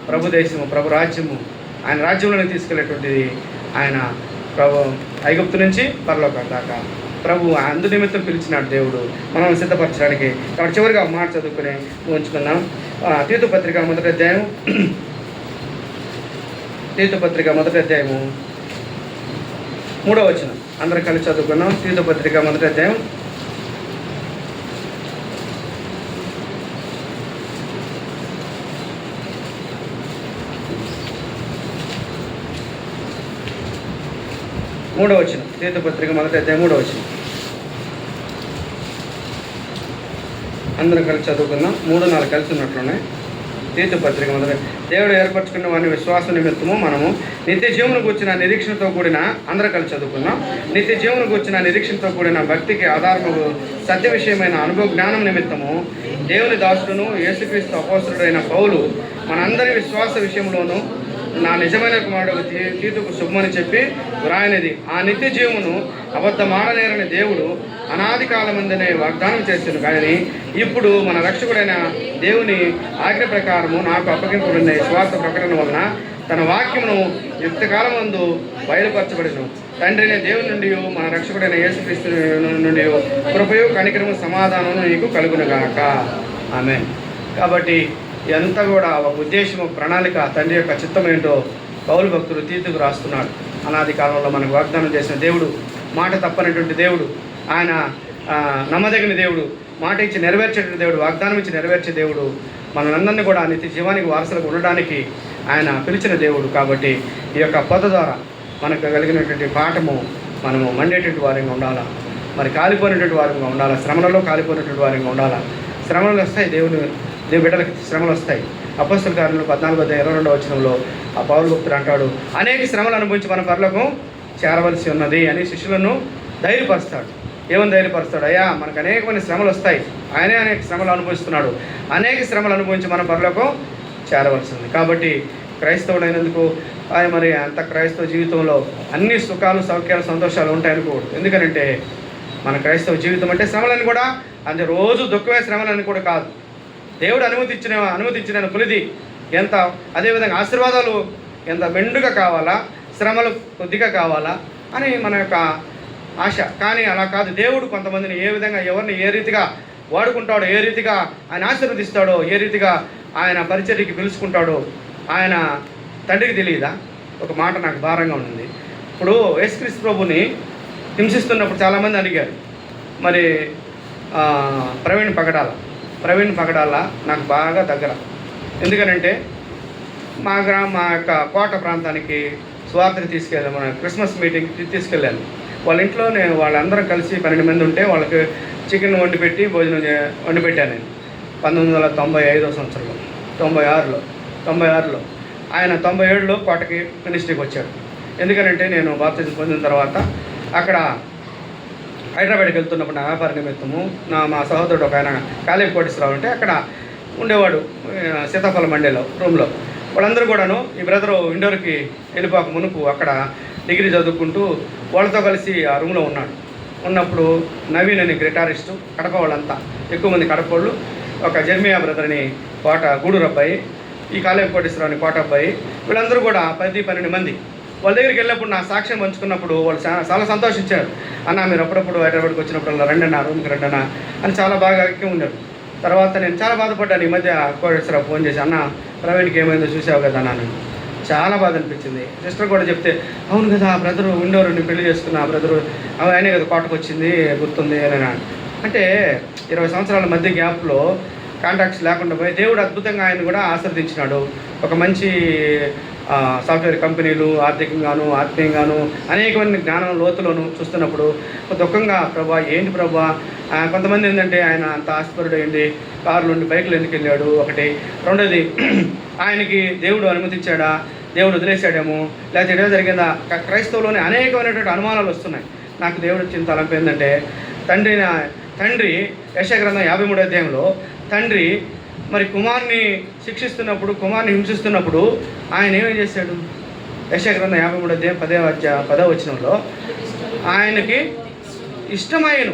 ప్రభు దేశము, ప్రభు రాజ్యము, ఆయన రాజ్యంలోనే తీసుకెళ్ళేటువంటిది. ఆయన ప్రభు ఐగుప్తు నుంచి పరలోకం దాకా ప్రభు అందు నిమిత్తం పిలిచినాడు దేవుడు మనం సిద్ధపరచడానికి. కాబట్టి చివరిగా మాట చదువుకుని ఉంచుకుందాం. తీతు పత్రిక మొదటి అధ్యాయము 3వ వచనం అందరం కలిసి చదువుకున్నాం. తీతు పత్రిక మొదటి అధ్యాయం 3వ వచనం. తీతు పత్రిక మొదటి అధ్యాయం 3వ వచనం అందరం కలిసి చదువుకుందాం. 3, 4 కలిసి ఉన్నట్లున్నాయి. తీతు పత్రిక మొదటి. దేవుడు ఏర్పరచుకున్న వారిని విశ్వాస నిమిత్తము మనము నిత్య జీవనకు వచ్చిన నిరీక్షణతో కూడిన, అందరం కలిసి చదువుకుందాం, నిత్య జీవనకు వచ్చిన నిరీక్షణతో కూడిన భక్తికి ఆధారము సత్య విషయమైన అనుభవ జ్ఞానం నిమిత్తము దేవుని దాసుడును యేసుక్రీస్తు అపోస్తలుడైన పౌలు మనందరి విశ్వాస విషయంలోనూ నా నిజమైన కుమారుడు తీతుకు శుభమని చెప్పి వ్రాయనిది. ఆ నిత్య జీవమును అబద్ధమాడనేరని దేవుడు అనాది కాలమందనే వాగ్దానం చేస్తును. కానీ ఇప్పుడు మన రక్షకుడైన దేవుని ఆజ్ఞ ప్రకారము నాకు అప్పగింపబడిన స్వార్థ ప్రకటన వలన తన వాక్యమును యుక్తకాలం నందు బయలుపరచబడిను. తండ్రిని దేవుని నుండి మన రక్షకుడైన యేసుక్రీస్తు నుండి కృపయు కనికరము సమాధానము నీకు కలుగునుగాక. ఆమేన్. కాబట్టి ఇదంతా కూడా ఒక ఉద్దేశము, ప్రణాళిక, తండ్రి యొక్క చిత్తం ఏంటో పౌలు భక్తుడు తీతుకు రాస్తున్నాడు. అనాది కాలంలో మనకు వాగ్దానం చేసిన దేవుడు, మాట తప్పనటువంటి దేవుడు, ఆయన నమ్మదగిన దేవుడు, మాట ఇచ్చి నెరవేర్చేటువంటి దేవుడు, వాగ్దానం ఇచ్చి నెరవేర్చే దేవుడు, మనందరినీ కూడా నిత్య జీవానికి వారసులకు ఉండడానికి ఆయన పిలిచిన దేవుడు. కాబట్టి ఈ యొక్క పొద ద్వారా మనకు కలిగినటువంటి పాఠము, మనము మండేటువంటి వారంగా ఉండాలా, మరి కాలిపోయినటువంటి వారంగా ఉండాలా, శ్రమలలో కాలిపోయినటువంటి వారంగా ఉండాలా. శ్రమలు వస్తాయి, దేవుని బిడ్డలకి శ్రమలు వస్తాయి. అపొస్తలుల కార్యములు 14:22 ఆ పౌలు భక్తుడు అంటాడు, అనేక శ్రమలు అనుభవించి మన పరలోకం చేరవలసి ఉన్నది అని శిష్యులను ధైర్యపరుస్తాడు. ఏమని ధైర్యపరుస్తాడు? అయ్యా, మనకు అనేకమైన శ్రమలు వస్తాయి, ఆయనే అనేక శ్రమలు అనుభవిస్తున్నాడు, అనేక శ్రమలు అనుభవించి మన పరలోకం చేరవలసి ఉంది. కాబట్టి క్రైస్తవుడైనందుకు ఆయన మరి అంత క్రైస్తవ జీవితంలో అన్ని సుఖాలు, సౌఖ్యాలు, సంతోషాలు ఉంటాయనుకోకూడదు. ఎందుకంటే మన క్రైస్తవ జీవితం అంటే శ్రమలని కూడా అంటే రోజు దుఃఖమే శ్రమలని కూడా కాదు. దేవుడు అనుమతించిన కొలిది ఎంత, అదేవిధంగా ఆశీర్వాదాలు ఎంత మెండుగా కావాలా, శ్రమలు కొద్దిగా కావాలా అని మన యొక్క ఆశ. కానీ అలా కాదు. దేవుడు కొంతమందిని ఏ విధంగా, ఎవరిని ఏ రీతిగా వాడుకుంటాడో, ఏ రీతిగా ఆయన ఆశీర్వదిస్తాడో, ఏ రీతిగా ఆయన పరిచర్యకి పిలుచుకుంటాడో ఆయన తండ్రికి తెలియదా? ఒక మాట నాకు భారంగా ఉంది. ఇప్పుడు యేసుక్రీస్తు ప్రభుని హింసిస్తున్నప్పుడు చాలామంది అడిగారు, మరి ప్రవీణ్ పగడాల నాకు బాగా దగ్గర. ఎందుకనంటే మా యొక్క కోట ప్రాంతానికి స్వార్థని తీసుకెళ్ళాను, మన క్రిస్మస్ మీటింగ్కి తీసుకెళ్ళాను. వాళ్ళ ఇంట్లో నేను వాళ్ళందరం కలిసి 12 మంది ఉంటే వాళ్ళకి చికెన్ వండి పెట్టి భోజనం వండి పెట్టాను నేను 1995 సంవత్సరంలో, 96లో. ఆయన 97లో కోటకి మినిస్ట్రీకి వచ్చాడు. ఎందుకనంటే నేను బాప్తిజం పొందిన తర్వాత అక్కడ హైదరాబాద్కి వెళ్తున్నప్పుడు నా వ్యాపార నిమిత్తము మా సహోదరుడు ఒక ఆయన కాలేజీ కోటేశ్వరరావు అంటే అక్కడ ఉండేవాడు సీతాఫలం మండేలో రూమ్లో. వాళ్ళందరూ కూడాను ఈ బ్రదరు ఇండోర్కి వెళ్ళిపోక మునుపు అక్కడ డిగ్రీ చదువుకుంటూ వాళ్ళతో కలిసి ఆ రూమ్లో ఉన్నప్పుడు నవీన్ అని గిటారిస్టు, కడప వాళ్ళంతా ఎక్కువ మంది కడప వాళ్ళు, ఒక జర్మియా బ్రదర్ని గూడూరు అబ్బాయి, ఈ కాలేజీ కోటేశ్వరరావు అని కోట అబ్బాయి, వీళ్ళందరూ కూడా 10-12 మంది వాళ్ళ దగ్గరికి వెళ్ళినప్పుడు నా సాక్ష్యం పంచుకున్నప్పుడు వాళ్ళు చాలా సంతోషించారు. అన్న, మీరు అప్పుడప్పుడు హైదరాబాద్కి వచ్చినప్పుడు రండి అన్న, రూమ్కి రండి అన్న అని చాలా బాగా ఎక్కి ఉన్నారు. తర్వాత నేను చాలా బాధపడ్డాను. ఈ మధ్య కోటేశ్వరరావు ఫోన్ చేసి, అన్న ప్రవీణ్కి ఏమైందో చూసావు కదా అన్నాను. చాలా బాధ అనిపించింది. సిస్టర్ కూడా చెప్తే, అవును కదా ఆ బ్రదరు ఉండేవారు, నేను పెళ్లి చేసుకున్న ఆ బ్రదరు ఆయనే కదా కోటకు వచ్చింది గుర్తుంది అని. అంటే 20 సంవత్సరాల మధ్య గ్యాప్లో కాంటాక్ట్స్ లేకుండా పోయి దేవుడు అద్భుతంగా ఆయన కూడా ఆశీర్వదించినాడు. ఒక మంచి సాఫ్ట్వేర్ కంపెనీలు, ఆర్థికంగాను ఆత్మీయంగాను అనేకమైన జ్ఞానం లోతులను చూస్తున్నప్పుడు దుఃఖంగా, ప్రభా ఏంటి ప్రభా, కొంతమంది ఏంటంటే ఆయన అంత ఆస్పరుడు అయింది, కారులు నుండి బైకులు ఎందుకు వెళ్ళాడు ఒకటి, రెండోది ఆయనకి దేవుడు అనుమతించాడా, దేవుడు వదిలేశాడేమో, లేకపోతే ఏదో జరిగిందా. క్రైస్తవులోనే అనేకమైనటువంటి అనుమానాలు వస్తున్నాయి. నాకు దేవుడు ఇచ్చిన తలంపు ఏంటంటే, తండ్రి యెషయా గ్రంథం 53వ అధ్యాయంలో తండ్రి మరి కుమారుని శిక్షిస్తున్నప్పుడు, కుమారుని హింసిస్తున్నప్పుడు ఆయన ఏమేం చేశాడు? యెషయా గ్రంథం 53వ అధ్యాయం 10వ వచనంలో ఆయనకి ఇష్టమైన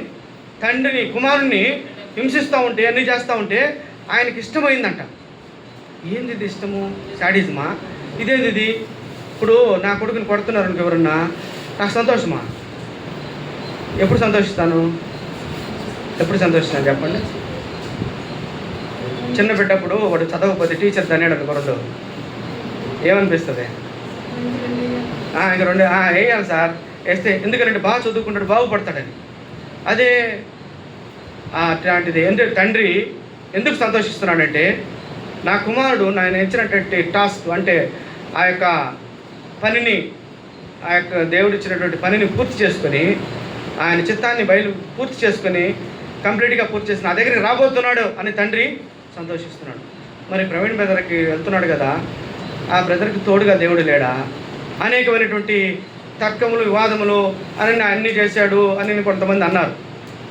తండ్రిని, కుమారుణ్ణి హింసిస్తూ ఉంటే, అన్నీ చేస్తూ ఉంటే ఆయనకి ఇష్టమైందంట. ఏంది ఇది ఇష్టము? శాడిజమా? ఇదేంది ఇది? ఇప్పుడు నా కొడుకుని కొడుతున్నారు ఎవరన్నా, నాకు సంతోషమా? ఎప్పుడు సంతోషిస్తాను చెప్పండి. చిన్న బిడ్డప్పుడు వాడు చదవకపోతే టీచర్ తనేడు కొరదు, ఏమనిపిస్తుంది? ఇంక రెండు వేయాలి సార్, వేస్తే ఎందుకంటే బాగా చదువుకుంటాడు, బాగుపడతాడని. అదే అట్లాంటిది తండ్రి ఎందుకు సంతోషిస్తున్నాడంటే, నా కుమారుడు ఆయన ఇచ్చినటువంటి టాస్క్ అంటే ఆ యొక్క పనిని, ఆ యొక్క దేవుడు ఇచ్చినటువంటి పనిని పూర్తి చేసుకొని, ఆయన చిత్తాన్ని పూర్తి చేసుకొని కంప్లీట్గా పూర్తి చేసి నా దగ్గరికి రాబోతున్నాడు అని తండ్రి సంతోషిస్తున్నాడు. మరి ప్రవీణ్ బ్రదర్కి వెళ్తున్నాడు కదా, ఆ బ్రదర్కి తోడుగా దేవుడు లేడా? అనేకమైనటువంటి తర్కములు, వివాదములు అన్నీ చేశాడు అని కొంతమంది అన్నారు.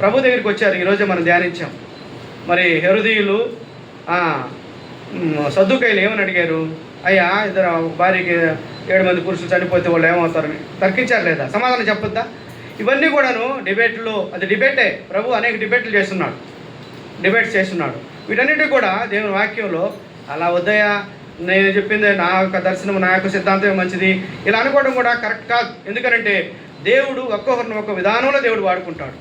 ప్రభు దగ్గరికి వచ్చారు. ఈరోజే మనం ధ్యానించాం. మరి హెరోదీయులు, సద్దుకాయలు ఏమని అడిగారు? అయ్యా, ఇద్దరు భార్యకి 7 మంది పురుషులు చనిపోతే వాళ్ళు ఏమవుతారని తర్కించారు లేదా? సమాధానం చెప్పొద్దా? ఇవన్నీ కూడాను డిబేట్లో, అది డిబేటే. ప్రభు అనేక డిబేట్లు చేస్తున్నాడు. వీటన్నిటి కూడా దేవుని వాక్యంలో అలా వద్దయా, నేను చెప్పింది నా యొక్క దర్శనం, నా యొక్క సిద్ధాంతమే మంచిది, ఇలా అనుకోవడం కూడా కరెక్ట్ కాదు. ఎందుకంటే దేవుడు ఒక్కొక్కరిని ఒక్క విధానంలో దేవుడు వాడుకుంటాడు.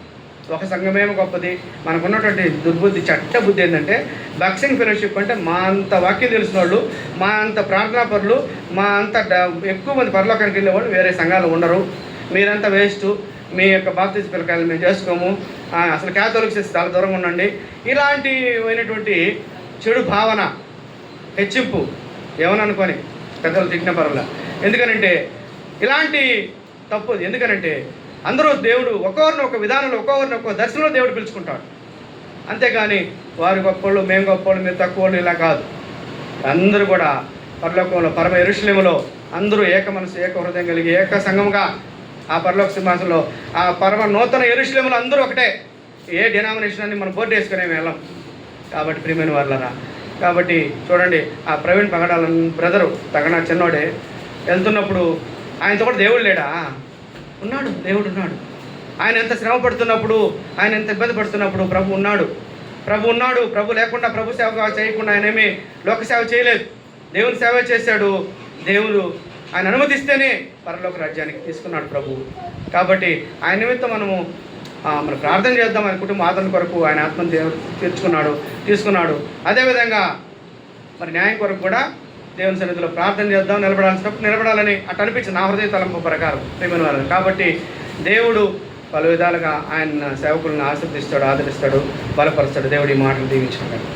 ఒక సంఘమేమో గొప్పది. మనకున్నటువంటి దుర్బుద్ధి, చట్ట బుద్ధి ఏంటంటే బాక్సింగ్ ఫెలోషిప్ అంటే మా అంత వాక్యం తెలిసిన వాళ్ళు, మా అంత ప్రార్థనాపరులు, మా అంత ఎక్కువ మంది పరలోకానికి వెళ్ళేవాళ్ళు వేరే సంఘాలు ఉండరు, మీరంతా వేస్ట్, మీ యొక్క బాప్తిస్మ పిల్లకాయలు మేము చేసుకోము, అసలు క్యాథలిక్స్ చాలా దూరంగా ఉండండి, ఇలాంటివైనటువంటి చెడు భావన, హెచ్చింపు ఏమని అనుకొని పెద్దలు తిట్టిన పర్వాల. ఎందుకనంటే ఇలాంటి తప్పు. ఎందుకనంటే అందరూ దేవుడు ఒక్కొక్కరిని ఒక విధానంలో, ఒక్కొక్కరిని ఒక్కొక్క దర్శనంలో దేవుడు పిలుచుకుంటాడు. అంతేగాని వారి గొప్పవాళ్ళు, మేము గొప్పవాళ్ళు, మీరు తక్కువ వాళ్ళు ఇలా కాదు. అందరూ కూడా పరలోకంలో, పరమ యెరూషలేములో అందరూ ఏక మనసు, ఏక హృదయం కలిగి ఏక సంఘముగా ఆ పరలోక సింహాసనంలో, ఆ పరమ నూతన యెరూషలేములో అందరూ ఒకటే. ఏ డినామినేషన్ అని మనం బోర్డు వేసుకునే వెళ్ళాం. కాబట్టి ప్రియమైన వాళ్ళరా, కాబట్టి చూడండి, ఆ ప్రవీణ్ పగడాల బ్రదరు తగన చిన్నోడే వెళ్తున్నప్పుడు ఆయనతో కూడా దేవుడు లేడా? ఉన్నాడు, దేవుడు ఉన్నాడు. ఆయన ఎంత శ్రమ పడుతున్నప్పుడు, ఆయన ఎంత ఇబ్బంది పడుతున్నప్పుడు ప్రభు ఉన్నాడు. ప్రభు ఉన్నాడు. ప్రభు లేకుండా, ప్రభు సేవ చేయకుండా ఆయనేమి లోక సేవ చేయలేదు, దేవుని సేవ చేశాడు. దేవుడు ఆయన అనుమతిస్తేనే పరలోక రాజ్యానికి తీసుకున్నాడు ప్రభు. కాబట్టి ఆయన నిమిత్తం మనం ప్రార్థన చేద్దాం. ఆయన కుటుంబ ఆదరణ కొరకు ఆయన ఆత్మను దేవుడు తీసుకున్నాడు. అదేవిధంగా మరి న్యాయం కొరకు కూడా దేవుని సన్నిధిలో ప్రార్థన చేద్దాం, నిలబడాల్సినప్పుడు నిలబడాలని అట్లా అనిపించింది నా హృదయ తలంపు ప్రకారం ప్రేమైన వారు. కాబట్టి దేవుడు పలు విధాలుగా ఆయన సేవకులను ఆశీర్వదిస్తాడు, ఆదరిస్తాడు, బలపరుస్తాడు. దేవుడి మాటలు దీవించుకుంటాడు.